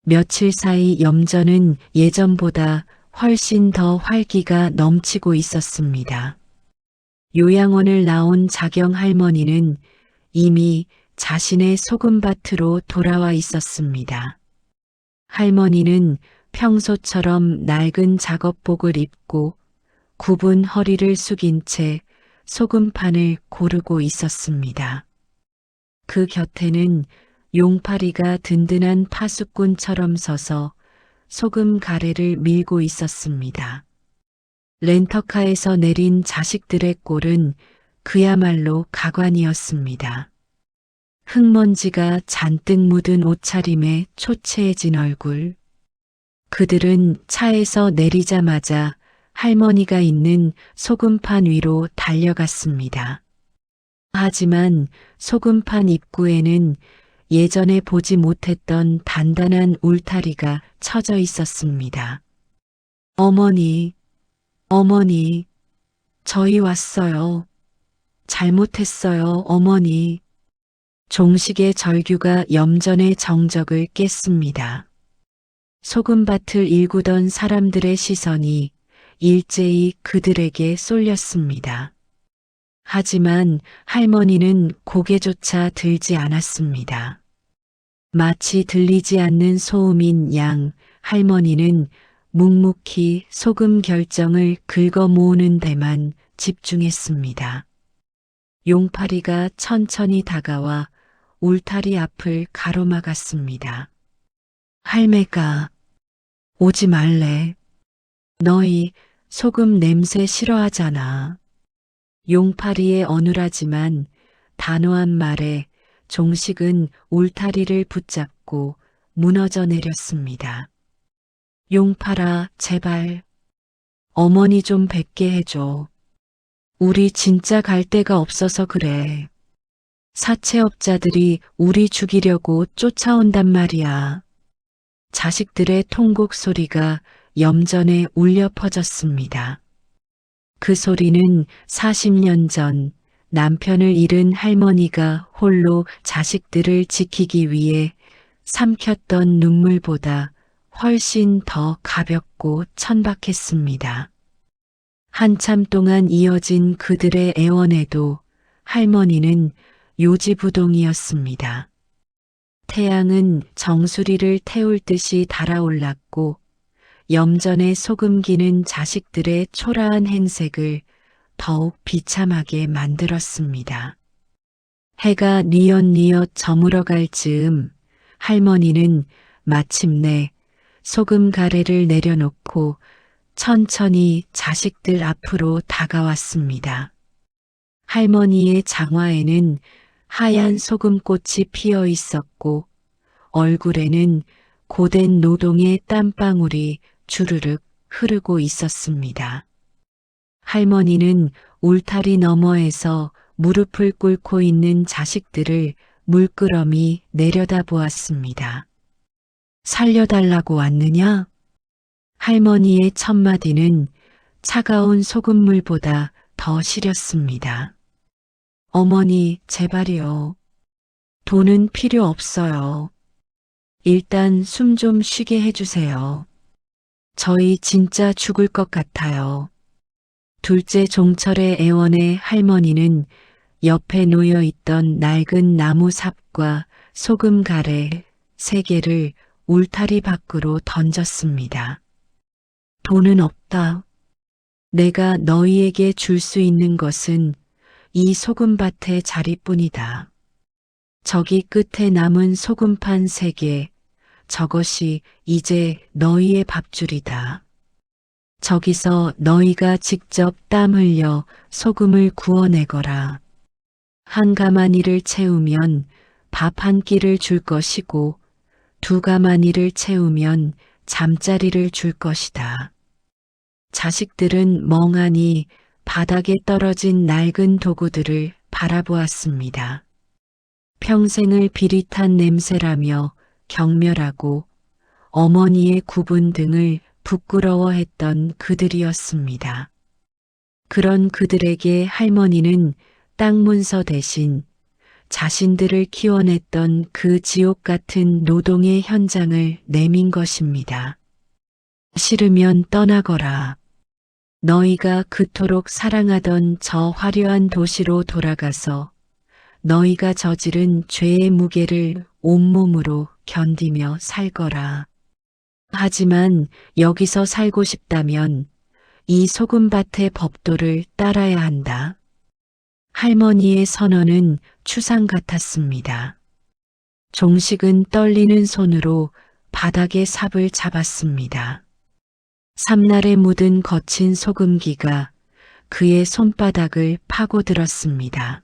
S2: 며칠 사이 염전은 예전보다 훨씬 더 활기가 넘치고 있었습니다. 요양원을 나온 자경 할머니는 이미 자신의 소금밭으로 돌아와 있었습니다. 할머니는 평소처럼 낡은 작업복을 입고 굽은 허리를 숙인 채 소금판을 고르고 있었습니다. 그 곁에는 용파리가 든든한 파수꾼처럼 서서 소금 가래를 밀고 있었습니다. 렌터카에서 내린 자식들의 꼴은 그야말로 가관이었습니다. 흙먼지가 잔뜩 묻은 옷차림에 초췌해진 얼굴. 그들은 차에서 내리자마자 할머니가 있는 소금판 위로 달려갔습니다. 하지만 소금판 입구에는 예전에 보지 못했던 단단한 울타리가 쳐져 있었습니다. 어머니, 어머니, 저희 왔어요. 잘못했어요, 어머니. 종식의 절규가 염전의 정적을 깼습니다. 소금밭을 일구던 사람들의 시선이 일제히 그들에게 쏠렸습니다. 하지만 할머니는 고개조차 들지 않았습니다. 마치 들리지 않는 소음인 양 할머니는 묵묵히 소금 결정을 긁어 모으는 데만 집중했습니다. 용파리가 천천히 다가와 울타리 앞을 가로막았습니다. 할매가 오지 말래. 너희 소금 냄새 싫어하잖아. 용파리의 어눌하지만 단호한 말에 종식은 울타리를 붙잡고 무너져 내렸습니다. 용파라, 제발. 어머니 좀 뵙게 해줘. 우리 진짜 갈 데가 없어서 그래. 사채업자들이 우리 죽이려고 쫓아온단 말이야. 자식들의 통곡 소리가 염전에 울려 퍼졌습니다. 그 소리는 40년 전 남편을 잃은 할머니가 홀로 자식들을 지키기 위해 삼켰던 눈물보다 훨씬 더 가볍고 천박했습니다. 한참 동안 이어진 그들의 애원에도 할머니는 요지부동이었습니다. 태양은 정수리를 태울 듯이 달아올랐고 염전에 소금기는 자식들의 초라한 행색을 더욱 비참하게 만들었습니다. 해가 뉘엿뉘엿 저물어갈 즈음 할머니는 마침내 소금 가래를 내려놓고 천천히 자식들 앞으로 다가왔습니다. 할머니의 장화에는 하얀 소금꽃이 피어 있었고 얼굴에는 고된 노동의 땀방울이 주르륵 흐르고 있었습니다. 할머니는 울타리 너머에서 무릎을 꿇고 있는 자식들을 물끄러미 내려다보았습니다. 살려달라고 왔느냐? 할머니의 첫마디는 차가운 소금물보다 더 시렸습니다. 어머니, 제발이요. 돈은 필요 없어요. 일단 숨 좀 쉬게 해주세요. 저희 진짜 죽을 것 같아요. 둘째 종철의 애원에 할머니는 옆에 놓여 있던 낡은 나무 삽과 소금 가래 3개를 울타리 밖으로 던졌습니다. 돈은 없다. 내가 너희에게 줄 수 있는 것은 이 소금밭의 자리뿐이다. 저기 끝에 남은 소금판 3개, 저것이 이제 너희의 밥줄이다. 저기서 너희가 직접 땀 흘려 소금을 구워내거라. 한 가마니를 채우면 밥 한 끼를 줄 것이고 두 가마니를 채우면 잠자리를 줄 것이다. 자식들은 멍하니 바닥에 떨어진 낡은 도구들을 바라보았습니다. 평생을 비릿한 냄새라며 경멸하고 어머니의 구분 등을 부끄러워했던 그들이었습니다. 그런 그들에게 할머니는 땅 문서 대신 자신들을 키워냈던 그 지옥 같은 노동의 현장을 내민 것입니다. 싫으면 떠나거라. 너희가 그토록 사랑하던 저 화려한 도시로 돌아가서 너희가 저지른 죄의 무게를 온몸으로 견디며 살거라. 하지만 여기서 살고 싶다면 이 소금밭의 법도를 따라야 한다. 할머니의 선언은 추상 같았습니다. 종식은 떨리는 손으로 바닥에 삽을 잡았습니다. 삼날에 묻은 거친 소금기가 그의 손바닥을 파고들었습니다.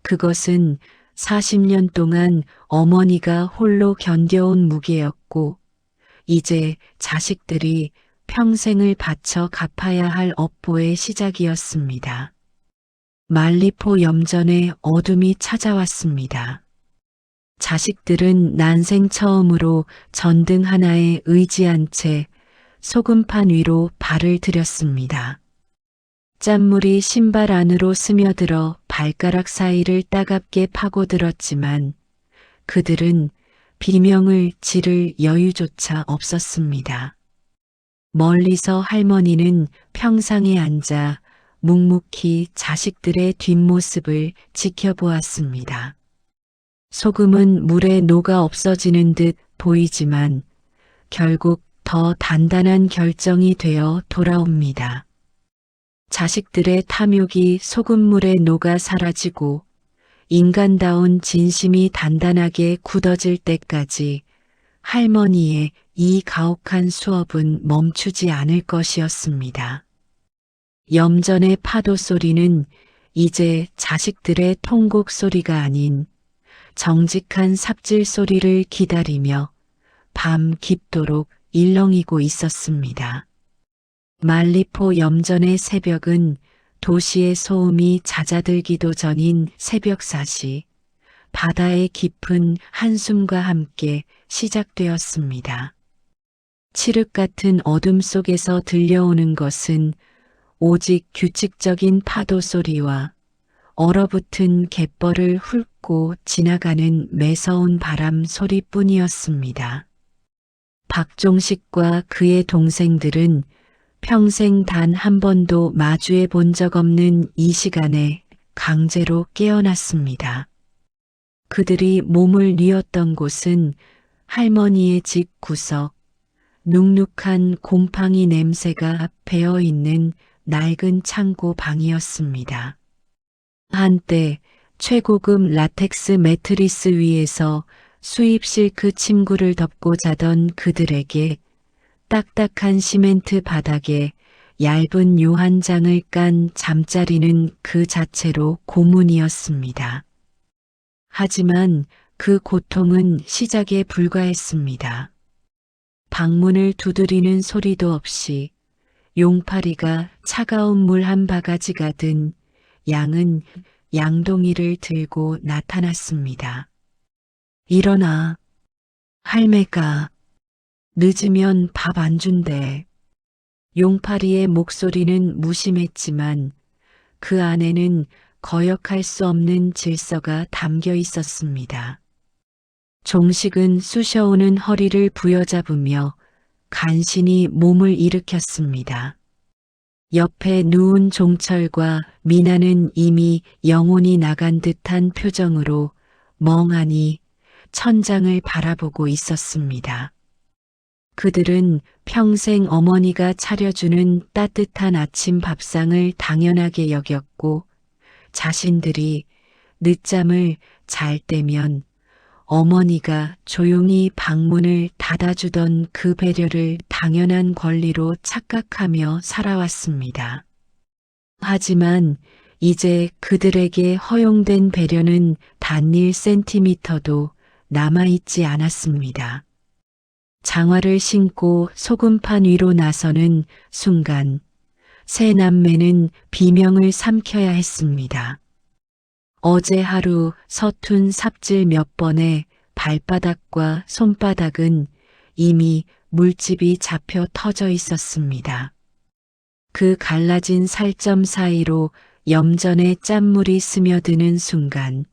S2: 그것은 40년 동안 어머니가 홀로 견뎌온 무게였고 이제 자식들이 평생을 바쳐 갚아야 할 업보의 시작이었습니다. 말리포 염전에 어둠이 찾아왔습니다. 자식들은 난생 처음으로 전등 하나에 의지한 채 소금판 위로 발을 들였습니다. 짠물이 신발 안으로 스며들어 발가락 사이를 따갑게 파고들었지만 그들은 비명을 지를 여유조차 없었습니다. 멀리서 할머니는 평상에 앉아 묵묵히 자식들의 뒷모습을 지켜보았습니다. 소금은 물에 녹아 없어지는 듯 보이지만 결국 더 단단한 결정이 되어 돌아옵니다. 자식들의 탐욕이 소금물에 녹아 사라지고 인간다운 진심이 단단하게 굳어질 때까지 할머니의 이 가혹한 수업은 멈추지 않을 것이었습니다. 염전의 파도 소리는 이제 자식들의 통곡 소리가 아닌 정직한 삽질 소리를 기다리며 밤 깊도록 일렁이고 있었습니다. 말리포 염전의 새벽은 도시의 소음이 잦아들기도 전인 새벽 4시, 바다의 깊은 한숨과 함께 시작되었습니다. 칠흑 같은 어둠 속에서 들려오는 것은 오직 규칙적인 파도 소리와 얼어붙은 갯벌을 훑고 지나가는 매서운 바람 소리뿐이었습니다. 박종식과 그의 동생들은 평생 단 한 번도 마주해 본 적 없는 이 시간에 강제로 깨어났습니다. 그들이 몸을 뉘었던 곳은 할머니의 집 구석, 눅눅한 곰팡이 냄새가 배어있는 낡은 창고 방이었습니다. 한때 최고급 라텍스 매트리스 위에서 수입 실크 침구를 덮고 자던 그들에게 딱딱한 시멘트 바닥에 얇은 요한장을 깐 잠자리는 그 자체로 고문이었습니다. 하지만 그 고통은 시작에 불과했습니다. 방문을 두드리는 소리도 없이 용파리가 차가운 물 한 바가지가 든 양은 양동이를 들고 나타났습니다. 일어나. 할매가 늦으면 밥 안 준대. 용파리의 목소리는 무심했지만 그 안에는 거역할 수 없는 질서가 담겨 있었습니다. 종식은 쑤셔오는 허리를 부여잡으며 간신히 몸을 일으켰습니다. 옆에 누운 종철과 미나는 이미 영혼이 나간 듯한 표정으로 멍하니 천장을 바라보고 있었습니다. 그들은 평생 어머니가 차려주는 따뜻한 아침 밥상을 당연하게 여겼고 자신들이 늦잠을 잘 때면 어머니가 조용히 방문을 닫아주던 그 배려를 당연한 권리로 착각하며 살아왔습니다. 하지만 이제 그들에게 허용된 배려는 단 1cm도 남아있지 않았습니다. 장화를 신고 소금판 위로 나서는 순간 세 남매는 비명을 삼켜야 했습니다. 어제 하루 서툰 삽질 몇 번에 발바닥과 손바닥은 이미 물집이 잡혀 터져 있었습니다. 그 갈라진 살점 사이로 염전의 짠물이 스며드는 순간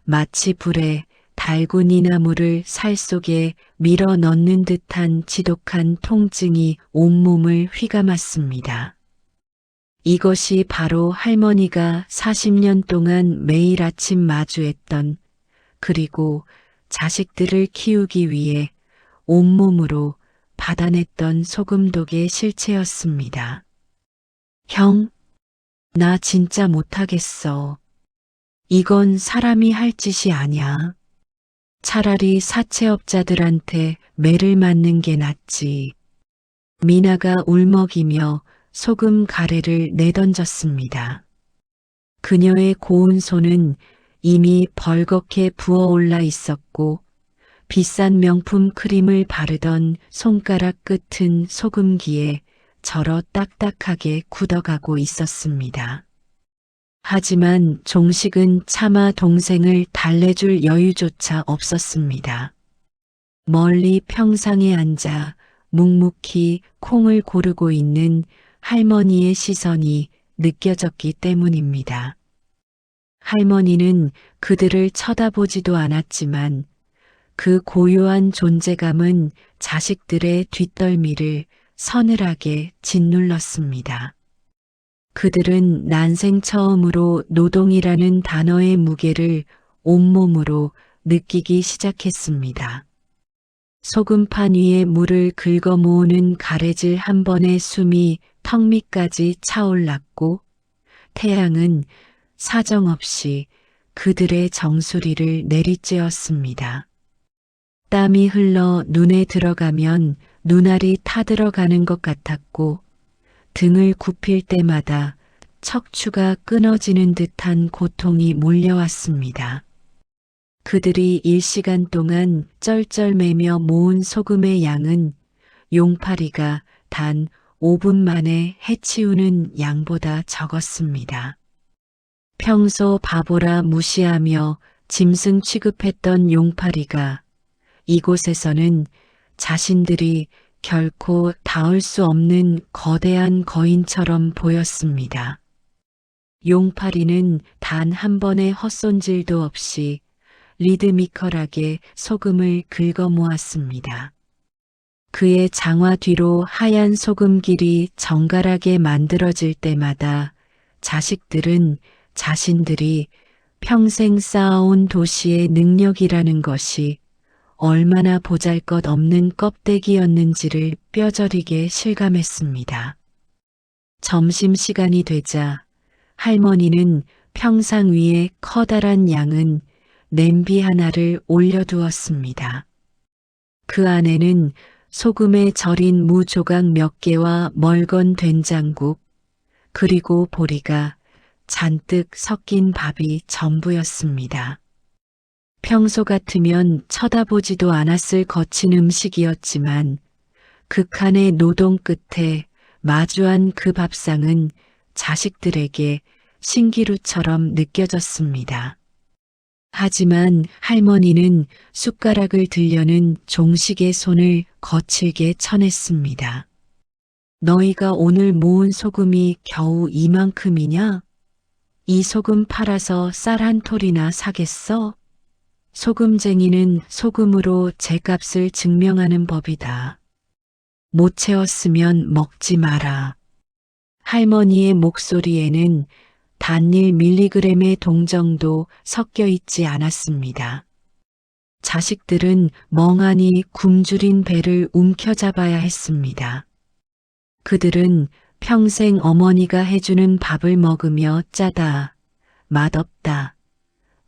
S2: 마치 불에 달군 이나무를 살 속에 밀어 넣는 듯한 지독한 통증이 온몸을 휘감았습니다. 이것이 바로 할머니가 40년 동안 매일 아침 마주했던, 그리고 자식들을 키우기 위해 온몸으로 받아냈던 소금독의 실체였습니다. 형, 나 진짜 못하겠어. 이건 사람이 할 짓이 아니야. 차라리 사채업자들한테 매를 맞는 게 낫지. 미나가 울먹이며 소금 가래를 내던졌습니다. 그녀의 고운 손은 이미 벌겋게 부어올라 있었고 비싼 명품 크림을 바르던 손가락 끝은 소금기에 절어 딱딱하게 굳어가고 있었습니다. 하지만 종식은 차마 동생을 달래줄 여유조차 없었습니다. 멀리 평상에 앉아 묵묵히 콩을 고르고 있는 할머니의 시선이 느껴졌기 때문입니다. 할머니는 그들을 쳐다보지도 않았지만 그 고요한 존재감은 자식들의 뒷덜미를 서늘하게 짓눌렀습니다. 그들은 난생 처음으로 노동이라는 단어의 무게를 온몸으로 느끼기 시작했습니다. 소금판 위에 물을 긁어 모으는 가래질 한 번의 숨이 턱 밑까지 차올랐고 태양은 사정없이 그들의 정수리를 내리쬐었습니다. 땀이 흘러 눈에 들어가면 눈알이 타들어가는 것 같았고 등을 굽힐 때마다 척추가 끊어지는 듯한 고통이 몰려왔습니다. 그들이 1시간 동안 쩔쩔매며 모은 소금의 양은 용파리가 단 5분 만에 해치우는 양보다 적었습니다. 평소 바보라 무시하며 짐승 취급했던 용파리가 이곳에서는 자신들이 결코 닿을 수 없는 거대한 거인처럼 보였습니다. 용파리는 단 한 번의 헛손질도 없이 리드미컬하게 소금을 긁어 모았습니다. 그의 장화 뒤로 하얀 소금길이 정갈하게 만들어질 때마다 자식들은 자신들이 평생 쌓아온 도시의 능력이라는 것이 얼마나 보잘것없는 껍데기였는지를 뼈저리게 실감했습니다. 점심시간이 되자 할머니는 평상 위에 커다란 양은 냄비 하나를 올려두었습니다. 그 안에는 소금에 절인 무 조각 몇 개와 멀건 된장국, 그리고 보리가 잔뜩 섞인 밥이 전부였습니다. 평소 같으면 쳐다보지도 않았을 거친 음식이었지만 극한의 노동 끝에 마주한 그 밥상은 자식들에게 신기루처럼 느껴졌습니다. 하지만 할머니는 숟가락을 들려는 종식의 손을 거칠게 쳐냈습니다. 너희가 오늘 모은 소금이 겨우 이만큼이냐? 이 소금 팔아서 쌀 한 톨이나 사겠어? 소금쟁이는 소금으로 제값을 증명하는 법이다. 못 채웠으면 먹지 마라. 할머니의 목소리에는 단 1mg의 동정도 섞여 있지 않았습니다. 자식들은 멍하니 굶주린 배를 움켜잡아야 했습니다. 그들은 평생 어머니가 해주는 밥을 먹으며 짜다, 맛없다,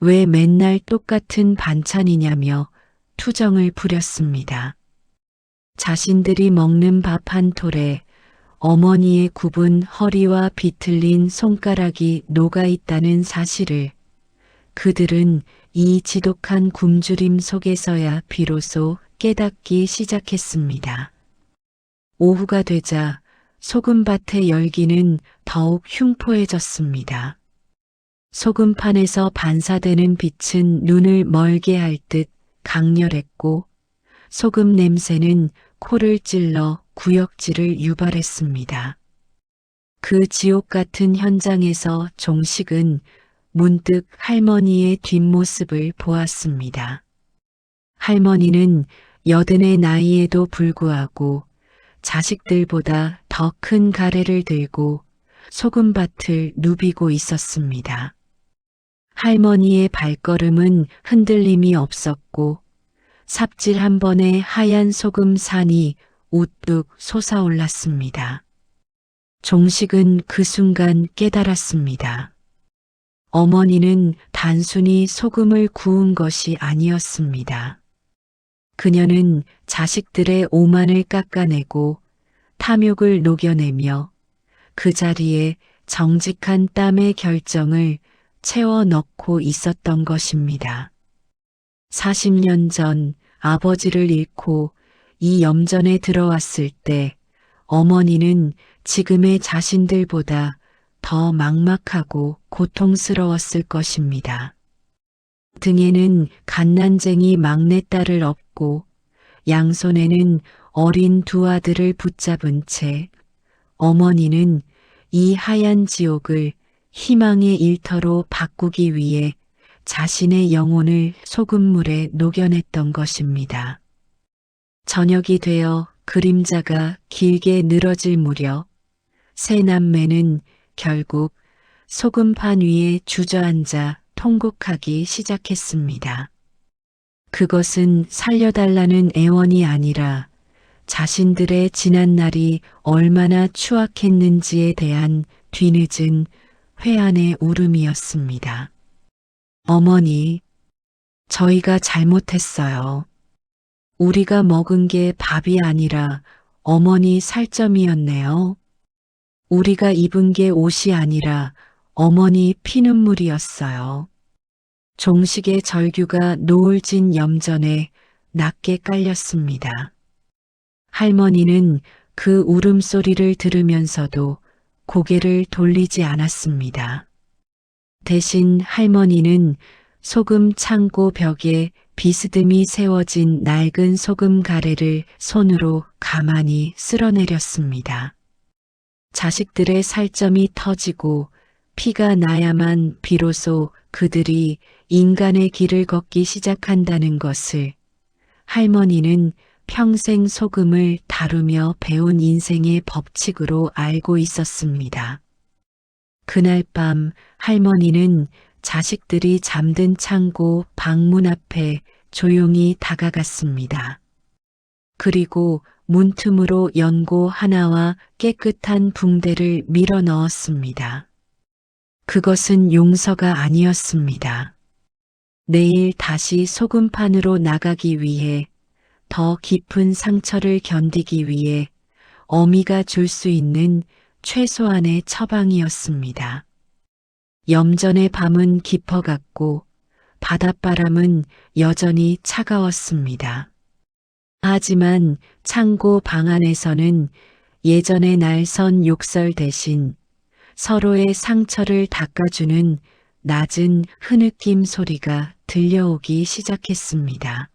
S2: 왜 맨날 똑같은 반찬이냐며 투정을 부렸습니다. 자신들이 먹는 밥 한 톨에 어머니의 굽은 허리와 비틀린 손가락이 녹아 있다는 사실을 그들은 이 지독한 굶주림 속에서야 비로소 깨닫기 시작했습니다. 오후가 되자 소금밭의 열기는 더욱 흉포해졌습니다. 소금판에서 반사되는 빛은 눈을 멀게 할 듯 강렬했고 소금 냄새는 코를 찔러 구역질을 유발했습니다. 그 지옥 같은 현장에서 종식은 문득 할머니의 뒷모습을 보았습니다. 할머니는 80의 나이에도 불구하고 자식들보다 더 큰 가래를 들고 소금밭을 누비고 있었습니다. 할머니의 발걸음은 흔들림이 없었고 삽질 한 번에 하얀 소금 산이 우뚝 솟아올랐습니다. 종식은 그 순간 깨달았습니다. 어머니는 단순히 소금을 구운 것이 아니었습니다. 그녀는 자식들의 오만을 깎아내고 탐욕을 녹여내며 그 자리에 정직한 땀의 결정을 채워 넣고 있었던 것입니다. 40년 전 아버지를 잃고 이 염전에 들어왔을 때 어머니는 지금의 자신들보다 더 막막하고 고통스러웠을 것입니다. 등에는 갓난쟁이 막내딸을 업고 양손에는 어린 두 아들을 붙잡은 채 어머니는 이 하얀 지옥을 희망의 일터로 바꾸기 위해 자신의 영혼을 소금물에 녹여냈던 것입니다. 저녁이 되어 그림자가 길게 늘어질 무렵 세 남매는 결국 소금판 위에 주저앉아 통곡하기 시작했습니다. 그것은 살려달라는 애원이 아니라 자신들의 지난날이 얼마나 추악했는지에 대한 뒤늦은 회한의 울음이었습니다. 어머니, 저희가 잘못했어요. 우리가 먹은 게 밥이 아니라 어머니 살점이었네요. 우리가 입은 게 옷이 아니라 어머니 피눈물이었어요. 종식의 절규가 노을 진 염전에 낮게 깔렸습니다. 할머니는 그 울음소리를 들으면서도 고개를 돌리지 않았습니다. 대신 할머니는 소금 창고 벽에 비스듬히 세워진 낡은 소금 가래를 손으로 가만히 쓸어내렸습니다. 자식들의 살점이 터지고 피가 나야만 비로소 그들이 인간의 길을 걷기 시작한다는 것을 할머니는 평생 소금을 다루며 배운 인생의 법칙으로 알고 있었습니다. 그날 밤 할머니는 자식들이 잠든 창고 방문 앞에 조용히 다가갔습니다. 그리고 문틈으로 연고 하나와 깨끗한 붕대를 밀어 넣었습니다. 그것은 용서가 아니었습니다. 내일 다시 소금판으로 나가기 위해 더 깊은 상처를 견디기 위해 어미가 줄 수 있는 최소한의 처방이었습니다. 염전의 밤은 깊어갔고 바닷바람은 여전히 차가웠습니다. 하지만 창고 방 안에서는 예전의 날 선 욕설 대신 서로의 상처를 닦아주는 낮은 흐느낌 소리가 들려오기 시작했습니다.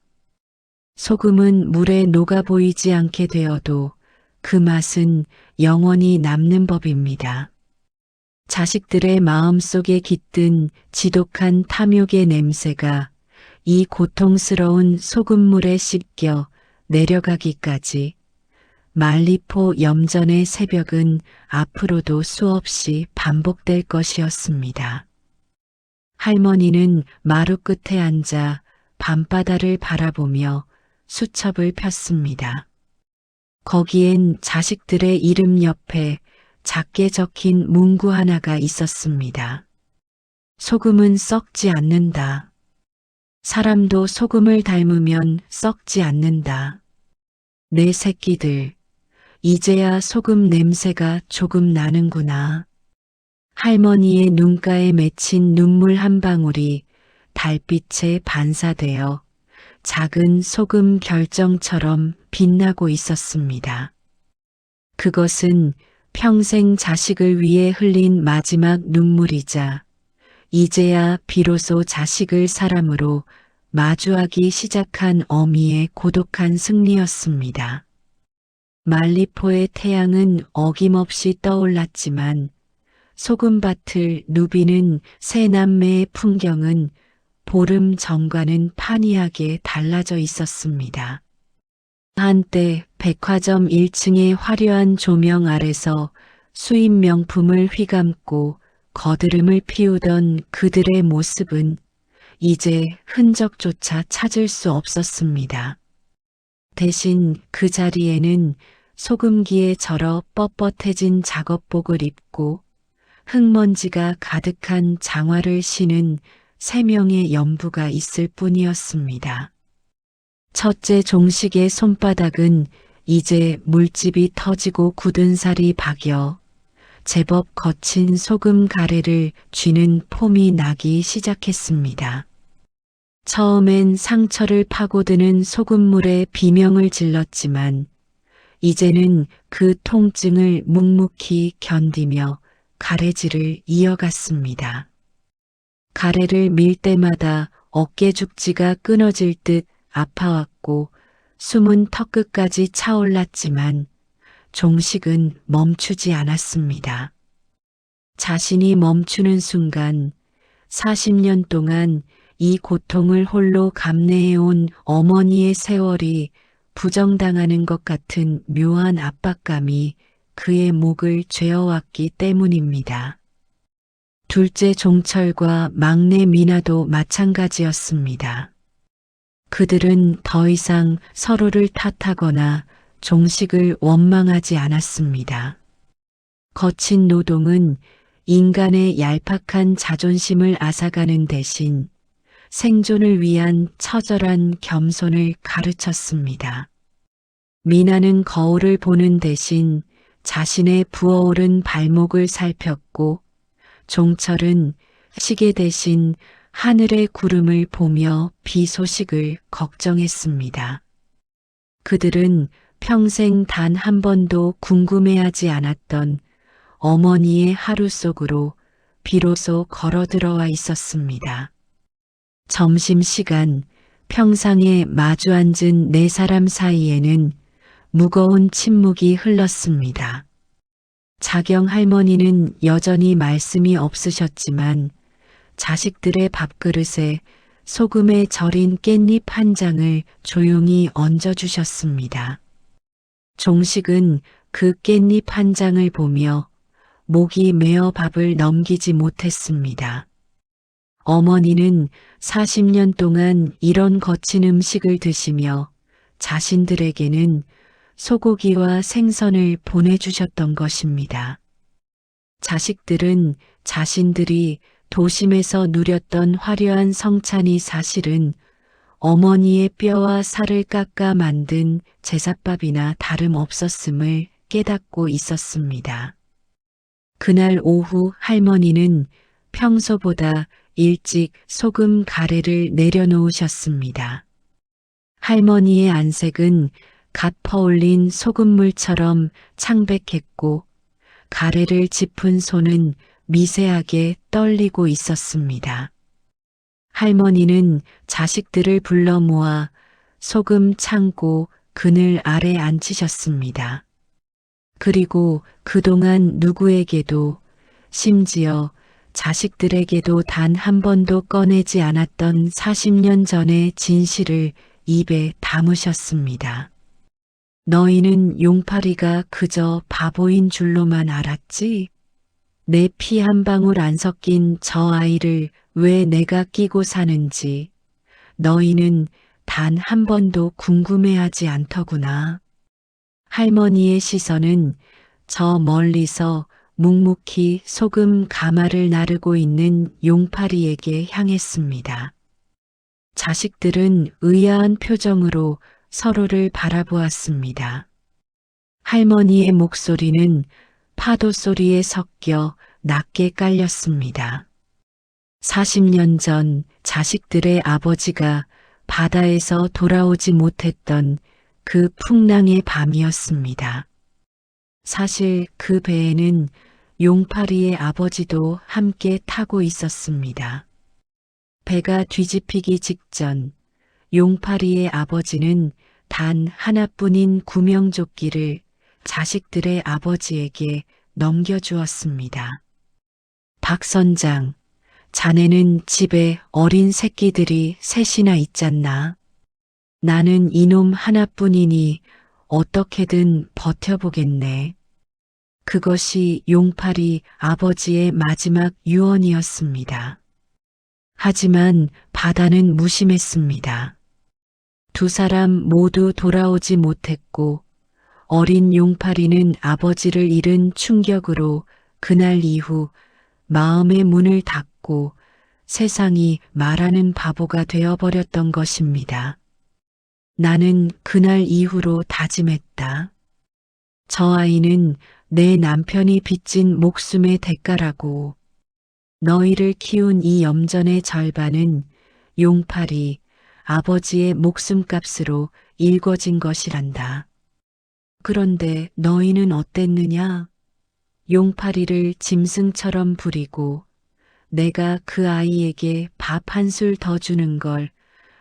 S2: 소금은 물에 녹아 보이지 않게 되어도 그 맛은 영원히 남는 법입니다. 자식들의 마음속에 깃든 지독한 탐욕의 냄새가 이 고통스러운 소금물에 씻겨 내려가기까지 말리포 염전의 새벽은 앞으로도 수없이 반복될 것이었습니다. 할머니는 마루 끝에 앉아 밤바다를 바라보며 수첩을 폈습니다. 거기엔 자식들의 이름 옆에 작게 적힌 문구 하나가 있었습니다. 소금은 썩지 않는다. 사람도 소금을 닮으면 썩지 않는다. 내 새끼들, 이제야 소금 냄새가 조금 나는구나. 할머니의 눈가에 맺힌 눈물 한 방울이 달빛에 반사되어 작은 소금 결정처럼 빛나고 있었습니다. 그것은 평생 자식을 위해 흘린 마지막 눈물이자 이제야 비로소 자식을 사람으로 마주하기 시작한 어미의 고독한 승리였습니다. 말리포의 태양은 어김없이 떠올랐지만 소금밭을 누비는 세 남매의 풍경은 보름 전과는 판이하게 달라져 있었습니다. 한때 백화점 1층의 화려한 조명 아래서 수입 명품을 휘감고 거드름을 피우던 그들의 모습은 이제 흔적조차 찾을 수 없었습니다. 대신 그 자리에는 소금기에 절어 뻣뻣해진 작업복을 입고 흙먼지가 가득한 장화를 신은 3명의 연부가 있을 뿐이었습니다. 첫째 종식의 손바닥은 이제 물집이 터지고 굳은 살이 박여 제법 거친 소금 가래를 쥐는 폼이 나기 시작했습니다. 처음엔 상처를 파고드는 소금물에 비명을 질렀지만 이제는 그 통증을 묵묵히 견디며 가래질을 이어갔습니다. 가래를 밀 때마다 어깨 죽지가 끊어질 듯 아파왔고 숨은 턱끝까지 차올랐지만 종식은 멈추지 않았습니다. 자신이 멈추는 순간 40년 동안 이 고통을 홀로 감내해온 어머니의 세월이 부정당하는 것 같은 묘한 압박감이 그의 목을 죄어왔기 때문입니다. 둘째 종철과 막내 미나도 마찬가지였습니다. 그들은 더 이상 서로를 탓하거나 종식을 원망하지 않았습니다. 거친 노동은 인간의 얄팍한 자존심을 앗아가는 대신 생존을 위한 처절한 겸손을 가르쳤습니다. 미나는 거울을 보는 대신 자신의 부어오른 발목을 살폈고 종철은 시계 대신 하늘의 구름을 보며 비 소식을 걱정했습니다. 그들은 평생 단 한 번도 궁금해하지 않았던 어머니의 하루 속으로 비로소 걸어 들어와 있었습니다. 점심시간 평상에 마주 앉은 네 사람 사이에는 무거운 침묵이 흘렀습니다. 자경 할머니는 여전히 말씀이 없으셨지만 자식들의 밥그릇에 소금에 절인 깻잎 한 장을 조용히 얹어주셨습니다. 종식은 그 깻잎 한 장을 보며 목이 메어 밥을 넘기지 못했습니다. 어머니는 40년 동안 이런 거친 음식을 드시며 자신들에게는 소고기와 생선을 보내주셨던 것입니다. 자식들은 자신들이 도심에서 누렸던 화려한 성찬이 사실은 어머니의 뼈와 살을 깎아 만든 제삿밥이나 다름없었음을 깨닫고 있었습니다. 그날 오후 할머니는 평소보다 일찍 소금 가래를 내려놓으셨습니다. 할머니의 안색은 갓 퍼올린 소금물처럼 창백했고 가래를 짚은 손은 미세하게 떨리고 있었습니다. 할머니는 자식들을 불러 모아 소금 창고 그늘 아래 앉히셨습니다. 그리고 그동안 누구에게도 심지어 자식들에게도 단 한 번도 꺼내지 않았던 40년 전의 진실을 입에 담으셨습니다. 너희는 용팔이가 그저 바보인 줄로만 알았지? 내 피 한 방울 안 섞인 저 아이를 왜 내가 끼고 사는지 너희는 단 한 번도 궁금해하지 않더구나. 할머니의 시선은 저 멀리서 묵묵히 소금 가마를 나르고 있는 용팔이에게 향했습니다. 자식들은 의아한 표정으로 서로를 바라보았습니다. 할머니의 목소리는 파도 소리에 섞여 낮게 깔렸습니다. 40년 전 자식들의 아버지가 바다에서 돌아오지 못했던 그 풍랑의 밤이었습니다. 사실 그 배에는 용파리의 아버지도 함께 타고 있었습니다. 배가 뒤집히기 직전 용파리의 아버지는 단 하나뿐인 구명조끼를 자식들의 아버지에게 넘겨주었습니다. 박 선장, 자네는 집에 어린 새끼들이 셋이나 있잖나. 나는 이놈 하나뿐이니 어떻게든 버텨보겠네. 그것이 용파리 아버지의 마지막 유언이었습니다. 하지만 바다는 무심했습니다. 두 사람 모두 돌아오지 못했고 어린 용파리는 아버지를 잃은 충격으로 그날 이후 마음의 문을 닫고 세상이 말하는 바보가 되어버렸던 것입니다. 나는 그날 이후로 다짐했다. 저 아이는 내 남편이 빚진 목숨의 대가라고. 너희를 키운 이 염전의 절반은 용파리 아버지의 목숨값으로 일궈진 것이란다. 그런데 너희는 어땠느냐? 용파리를 짐승처럼 부리고 내가 그 아이에게 밥 한 술 더 주는 걸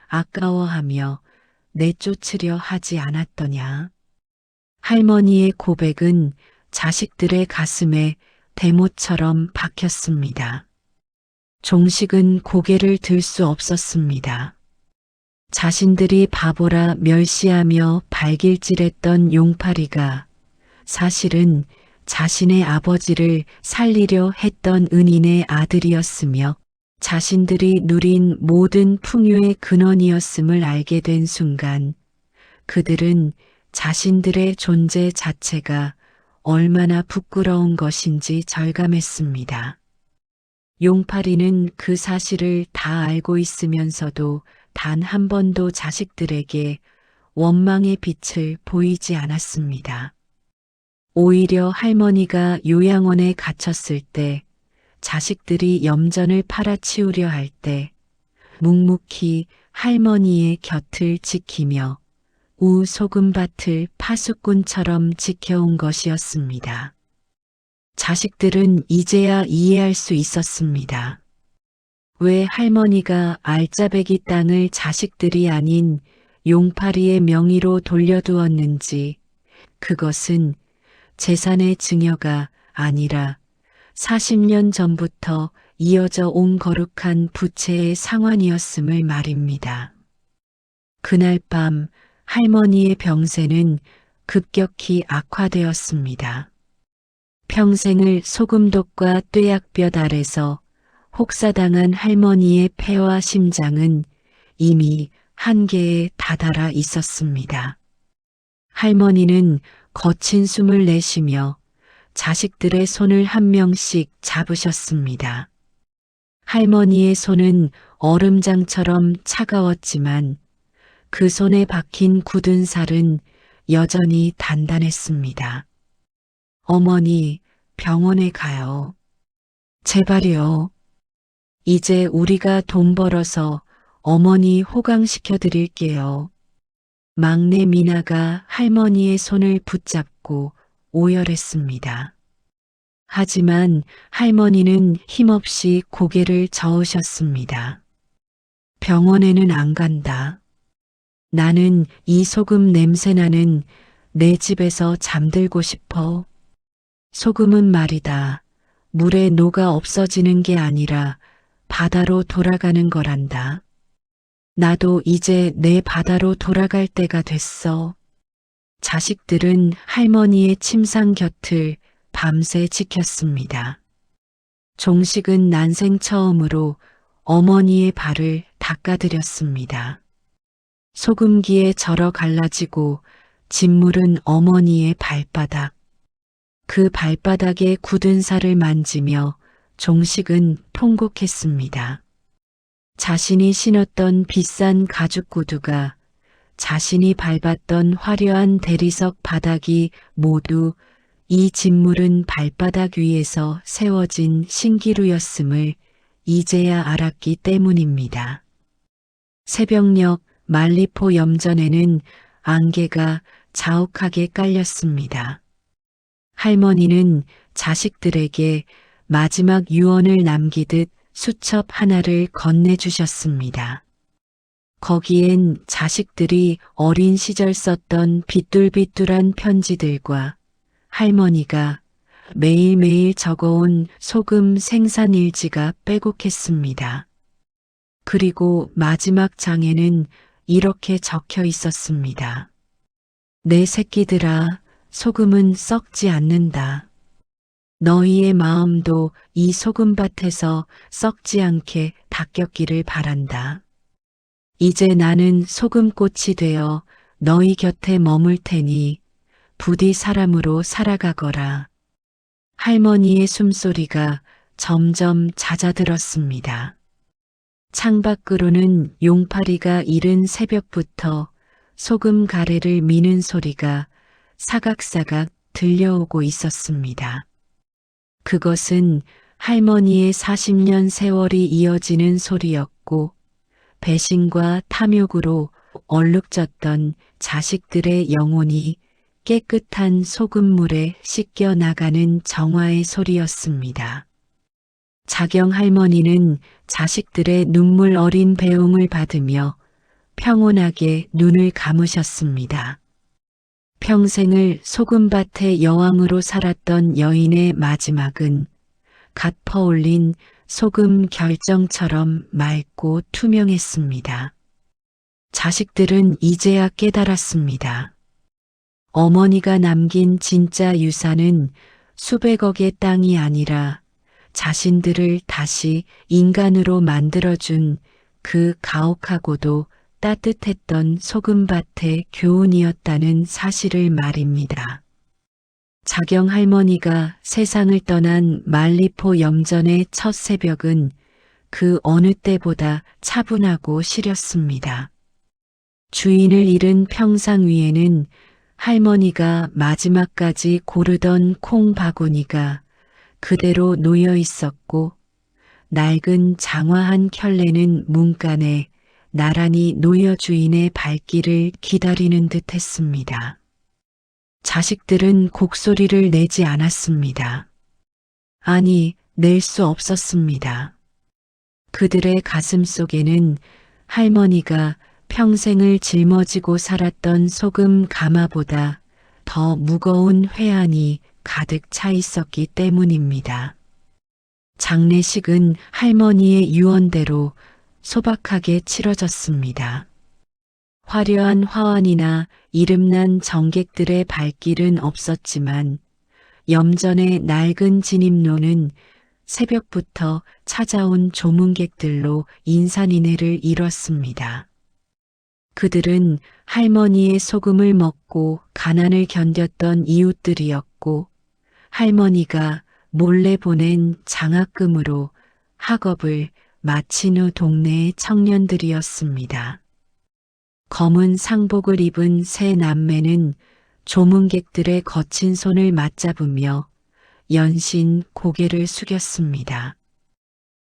S2: 아까워하며 내쫓으려 하지 않았더냐. 할머니의 고백은 자식들의 가슴에 대못처럼 박혔습니다. 종식은 고개를 들 수 없었습니다. 자신들이 바보라 멸시하며 발길질했던 용파리가 사실은 자신의 아버지를 살리려 했던 은인의 아들이었으며 자신들이 누린 모든 풍요의 근원이었음을 알게 된 순간 그들은 자신들의 존재 자체가 얼마나 부끄러운 것인지 절감했습니다. 용파리는 그 사실을 다 알고 있으면서도 단 한 번도 자식들에게 원망의 빛을 보이지 않았습니다. 오히려 할머니가 요양원에 갇혔을 때, 자식들이 염전을 팔아치우려 할 때, 묵묵히 할머니의 곁을 지키며 우 소금밭을 파수꾼처럼 지켜온 것이었습니다. 자식들은 이제야 이해할 수 있었습니다. 왜 할머니가 알짜배기 땅을 자식들이 아닌 용파리의 명의로 돌려두었는지, 그것은 재산의 증여가 아니라 40년 전부터 이어져 온 거룩한 부채의 상환이었음을 말입니다. 그날 밤 할머니의 병세는 급격히 악화되었습니다. 평생을 소금독과 뙤약볕 아래서 혹사당한 할머니의 폐와 심장은 이미 한계에 다다라 있었습니다. 할머니는 거친 숨을 내쉬며 자식들의 손을 한 명씩 잡으셨습니다. 할머니의 손은 얼음장처럼 차가웠지만 그 손에 박힌 굳은 살은 여전히 단단했습니다. 어머니, 병원에 가요. 제발요. 이제 우리가 돈 벌어서 어머니 호강시켜 드릴게요. 막내 미나가 할머니의 손을 붙잡고 오열했습니다. 하지만 할머니는 힘없이 고개를 저으셨습니다. 병원에는 안 간다. 나는 이 소금 냄새나는 내 집에서 잠들고 싶어. 소금은 말이다. 물에 녹아 없어지는 게 아니라 바다로 돌아가는 거란다. 나도 이제 내 바다로 돌아갈 때가 됐어. 자식들은 할머니의 침상 곁을 밤새 지켰습니다. 종식은 난생 처음으로 어머니의 발을 닦아드렸습니다. 소금기에 절어 갈라지고 짓무른 어머니의 발바닥. 그 발바닥에 굳은 살을 만지며 종식은 통곡했습니다. 자신이 신었던 비싼 가죽 구두가 자신이 밟았던 화려한 대리석 바닥이 모두 이 진물은 발바닥 위에서 세워진 신기루였음을 이제야 알았기 때문입니다. 새벽녘 말리포 염전에는 안개가 자욱하게 깔렸습니다. 할머니는 자식들에게 마지막 유언을 남기듯 수첩 하나를 건네주셨습니다. 거기엔 자식들이 어린 시절 썼던 비뚤비뚤한 편지들과 할머니가 매일매일 적어온 소금 생산 일지가 빼곡했습니다. 그리고 마지막 장에는 이렇게 적혀 있었습니다. 내 새끼들아, 소금은 썩지 않는다. 너희의 마음도 이 소금밭에서 썩지 않게 닦였기를 바란다. 이제 나는 소금꽃이 되어 너희 곁에 머물 테니 부디 사람으로 살아가거라. 할머니의 숨소리가 점점 잦아들었습니다. 창밖으로는 용파리가 이른 새벽부터 소금 가래를 미는 소리가 사각사각 들려오고 있었습니다. 그것은 할머니의 40년 세월이 이어지는 소리였고 배신과 탐욕으로 얼룩졌던 자식들의 영혼이 깨끗한 소금물에 씻겨 나가는 정화의 소리였습니다. 자경 할머니는 자식들의 눈물 어린 배웅을 받으며 평온하게 눈을 감으셨습니다. 평생을 소금밭의 여왕으로 살았던 여인의 마지막은 갓 퍼올린 소금 결정처럼 맑고 투명했습니다. 자식들은 이제야 깨달았습니다. 어머니가 남긴 진짜 유산은 수백억의 땅이 아니라 자신들을 다시 인간으로 만들어준 그 가혹하고도 따뜻했던 소금밭의 교훈이었다는 사실을 말입니다. 자경 할머니가 세상을 떠난 말리포 염전의 첫 새벽은 그 어느 때보다 차분하고 시렸습니다. 주인을 잃은 평상 위에는 할머니가 마지막까지 고르던 콩 바구니가 그대로 놓여 있었고 낡은 장화한 켤레는 문간에 나란히 노여 주인의 발길을 기다리는 듯 했습니다. 자식들은 곡소리를 내지 않았습니다. 아니, 낼 수 없었습니다. 그들의 가슴 속에는 할머니가 평생을 짊어지고 살았던 소금 가마보다 더 무거운 회한이 가득 차 있었기 때문입니다. 장례식은 할머니의 유언대로 소박하게 치러졌습니다. 화려한 화환이나 이름난 정객들의 발길은 없었지만 염전의 낡은 진입로는 새벽부터 찾아온 조문객들로 인산인해를 이뤘습니다. 그들은 할머니의 소금을 먹고 가난을 견뎠던 이웃들이었고 할머니가 몰래 보낸 장학금으로 학업을 마친 후 동네의 청년들이었습니다. 검은 상복을 입은 세 남매는 조문객들의 거친 손을 맞잡으며 연신 고개를 숙였습니다.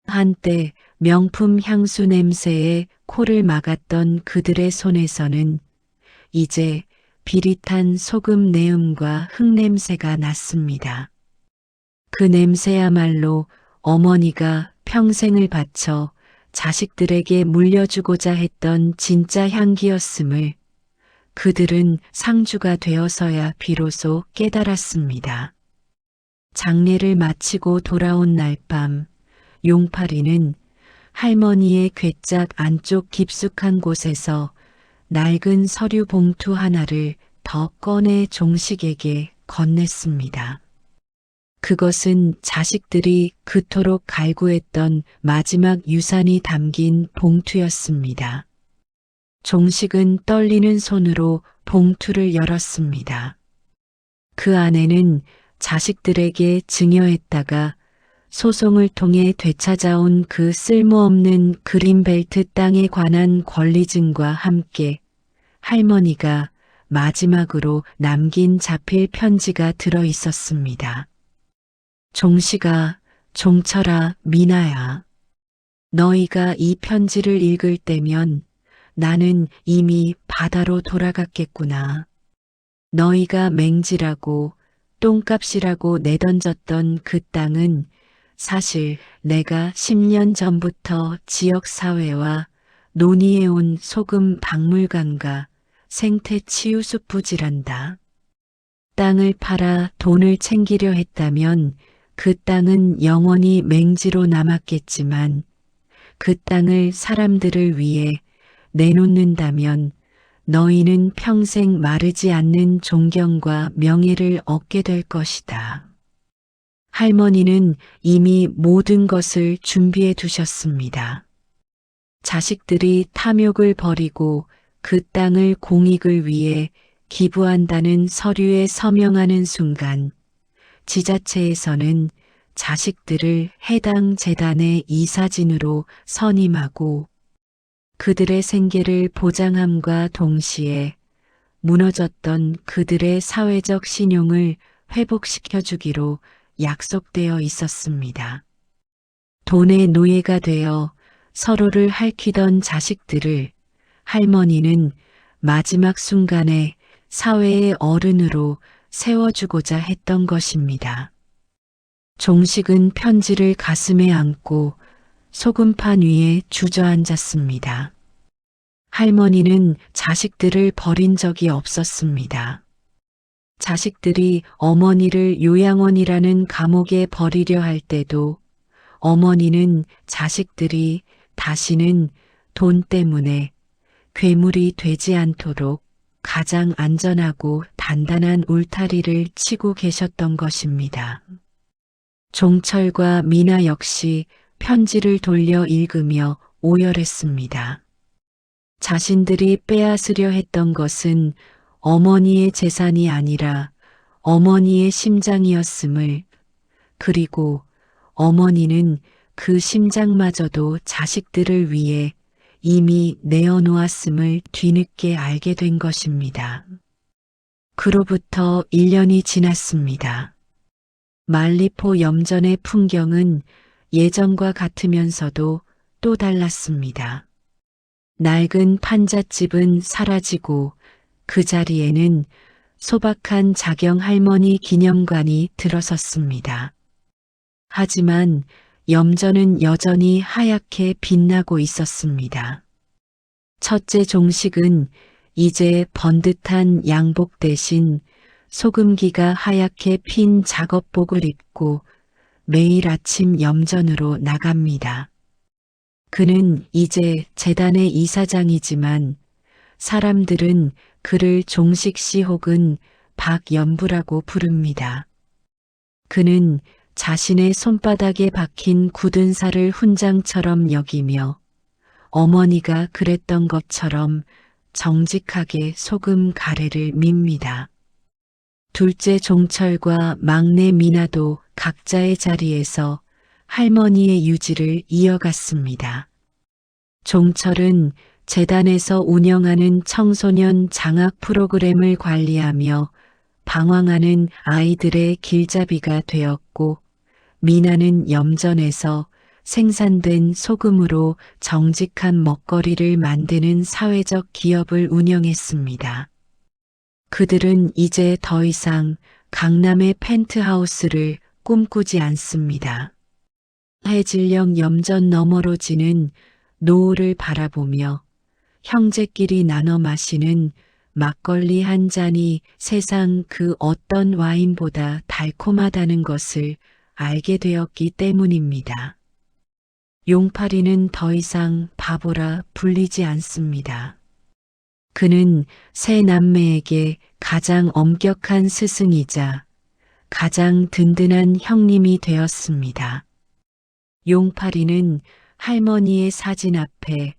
S2: 한때 명품 향수 냄새에 코를 막았던 그들의 손에서는 이제 비릿한 소금 내음과 흙냄새가 났습니다. 그 냄새야말로 어머니가 평생을 바쳐 자식들에게 물려주고자 했던 진짜 향기였음을 그들은 상주가 되어서야 비로소 깨달았습니다. 장례를 마치고 돌아온 날 밤 용파리는 할머니의 괴짝 안쪽 깊숙한 곳에서 낡은 서류 봉투 하나를 더 꺼내 종식에게 건넸습니다. 그것은 자식들이 그토록 갈구했던 마지막 유산이 담긴 봉투였습니다. 종식은 떨리는 손으로 봉투를 열었습니다. 그 안에는 자식들에게 증여했다가 소송을 통해 되찾아온 그 쓸모없는 그린벨트 땅에 관한 권리증과 함께 할머니가 마지막으로 남긴 자필 편지가 들어 있었습니다. 종씨가, 종철아, 미나야. 너희가 이 편지를 읽을 때면 나는 이미 바다로 돌아갔겠구나. 너희가 맹지라고 똥값이라고 내던졌던 그 땅은 사실 내가 10년 전부터 지역사회와 논의해온 소금 박물관과 생태 치유숲 부지란다. 땅을 팔아 돈을 챙기려 했다면 그 땅은 영원히 맹지로 남았겠지만 그 땅을 사람들을 위해 내놓는다면 너희는 평생 마르지 않는 존경과 명예를 얻게 될 것이다. 할머니는 이미 모든 것을 준비해 두셨습니다. 자식들이 탐욕을 버리고 그 땅을 공익을 위해 기부한다는 서류에 서명하는 순간 지자체에서는 자식들을 해당 재단의 이사진으로 선임하고 그들의 생계를 보장함과 동시에 무너졌던 그들의 사회적 신용을 회복시켜 주기로 약속되어 있었습니다. 돈의 노예가 되어 서로를 핥히던 자식들을 할머니는 마지막 순간에 사회의 어른으로 세워주고자 했던 것입니다. 종식은 편지를 가슴에 안고 소금판 위에 주저앉았습니다. 할머니는 자식들을 버린 적이 없었습니다. 자식들이 어머니를 요양원이라는 감옥에 버리려 할 때도 어머니는 자식들이 다시는 돈 때문에 괴물이 되지 않도록 가장 안전하고 단단한 울타리를 치고 계셨던 것입니다. 종철과 미나 역시 편지를 돌려 읽으며 오열했습니다. 자신들이 빼앗으려 했던 것은 어머니의 재산이 아니라 어머니의 심장이었음을, 그리고 어머니는 그 심장마저도 자식들을 위해 이미 내어놓았음을 뒤늦게 알게 된 것입니다. 그로부터 1년이 지났습니다. 말리포 염전의 풍경은 예전과 같으면서도 또 달랐습니다. 낡은 판잣집은 사라지고 그 자리에는 소박한 자경 할머니 기념관이 들어섰습니다. 하지만 염전은 여전히 하얗게 빛나고 있었습니다. 첫째 종식은 이제 번듯한 양복 대신 소금기가 하얗게 핀 작업복을 입고 매일 아침 염전으로 나갑니다. 그는 이제 재단의 이사장이지만 사람들은 그를 종식씨 혹은 박연부라고 부릅니다. 그는 자신의 손바닥에 박힌 굳은 살을 훈장처럼 여기며 어머니가 그랬던 것처럼 정직하게 소금 가래를 밉니다. 둘째 종철과 막내 미나도 각자의 자리에서 할머니의 유지를 이어갔습니다. 종철은 재단에서 운영하는 청소년 장학 프로그램을 관리하며 방황하는 아이들의 길잡이가 되었고, 미나는 염전에서 생산된 소금으로 정직한 먹거리를 만드는 사회적 기업을 운영했습니다. 그들은 이제 더 이상 강남의 펜트하우스를 꿈꾸지 않습니다. 해질녘 염전 너머로 지는 노을을 바라보며 형제끼리 나눠 마시는 막걸리 한 잔이 세상 그 어떤 와인보다 달콤하다는 것을 알게 되었기 때문입니다. 용팔이는 더 이상 바보라 불리지 않습니다. 그는 세 남매에게 가장 엄격한 스승이자 가장 든든한 형님이 되었습니다. 용팔이는 할머니의 사진 앞에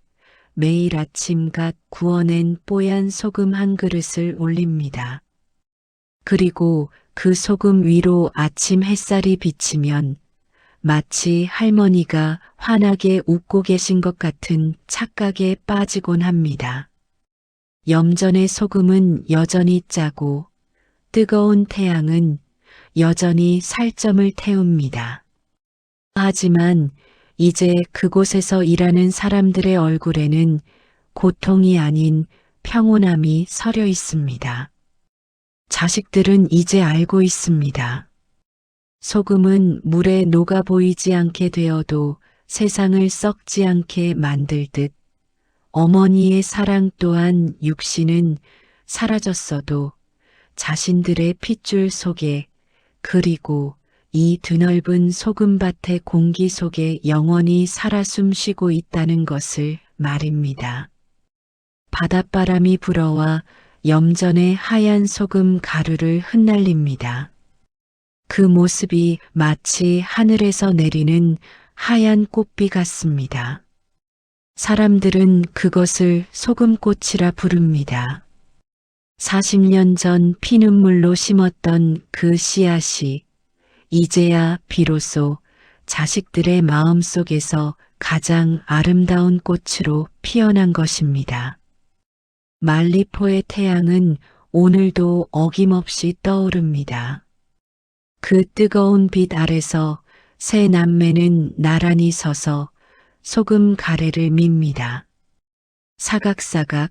S2: 매일 아침 갓 구워낸 뽀얀 소금 한 그릇을 올립니다. 그리고 그 소금 위로 아침 햇살이 비치면 마치 할머니가 환하게 웃고 계신 것 같은 착각에 빠지곤 합니다. 염전의 소금은 여전히 짜고 뜨거운 태양은 여전히 살점을 태웁니다. 하지만 이제 그곳에서 일하는 사람들의 얼굴에는 고통이 아닌 평온함이 서려 있습니다. 자식들은 이제 알고 있습니다. 소금은 물에 녹아 보이지 않게 되어도 세상을 썩지 않게 만들 듯 어머니의 사랑 또한 육신은 사라졌어도 자신들의 핏줄 속에 그리고 이 드넓은 소금밭의 공기 속에 영원히 살아 숨쉬고 있다는 것을 말입니다. 바닷바람이 불어와 염전의 하얀 소금 가루를 흩날립니다. 그 모습이 마치 하늘에서 내리는 하얀 꽃비 같습니다. 사람들은 그것을 소금꽃이라 부릅니다. 40년 전 피눈물로 심었던 그 씨앗이 이제야 비로소 자식들의 마음속에서 가장 아름다운 꽃으로 피어난 것입니다. 말리포의 태양은 오늘도 어김없이 떠오릅니다. 그 뜨거운 빛 아래서 세 남매는 나란히 서서 소금 가래를 밉니다. 사각사각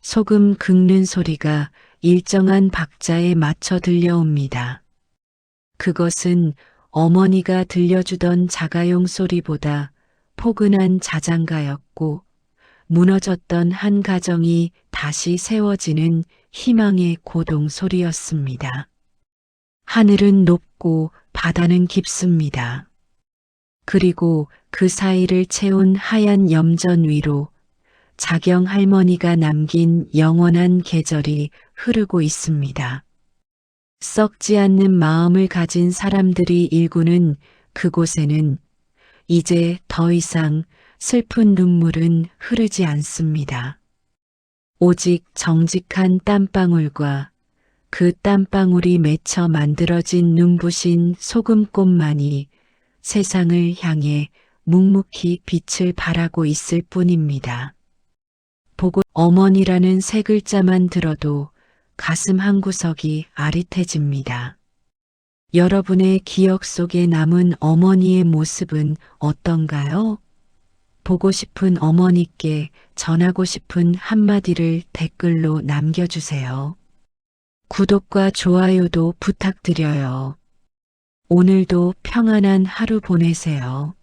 S2: 소금 긁는 소리가 일정한 박자에 맞춰 들려옵니다. 그것은 어머니가 들려주던 자가용 소리보다 포근한 자장가였고 무너졌던 한 가정이 다시 세워지는 희망의 고동 소리였습니다. 하늘은 높고 바다는 깊습니다. 그리고 그 사이를 채운 하얀 염전 위로 자경 할머니가 남긴 영원한 계절이 흐르고 있습니다. 썩지 않는 마음을 가진 사람들이 일구는 그곳에는 이제 더 이상 슬픈 눈물은 흐르지 않습니다. 오직 정직한 땀방울과 그 땀방울이 맺혀 만들어진 눈부신 소금꽃만이 세상을 향해 묵묵히 빛을 발하고 있을 뿐입니다. 보고 어머니라는 세 글자만 들어도 가슴 한구석이 아릿해집니다. 여러분의 기억 속에 남은 어머니의 모습은 어떤가요? 보고 싶은 어머니께 전하고 싶은 한마디를 댓글로 남겨주세요. 구독과 좋아요도 부탁드려요. 오늘도 평안한 하루 보내세요.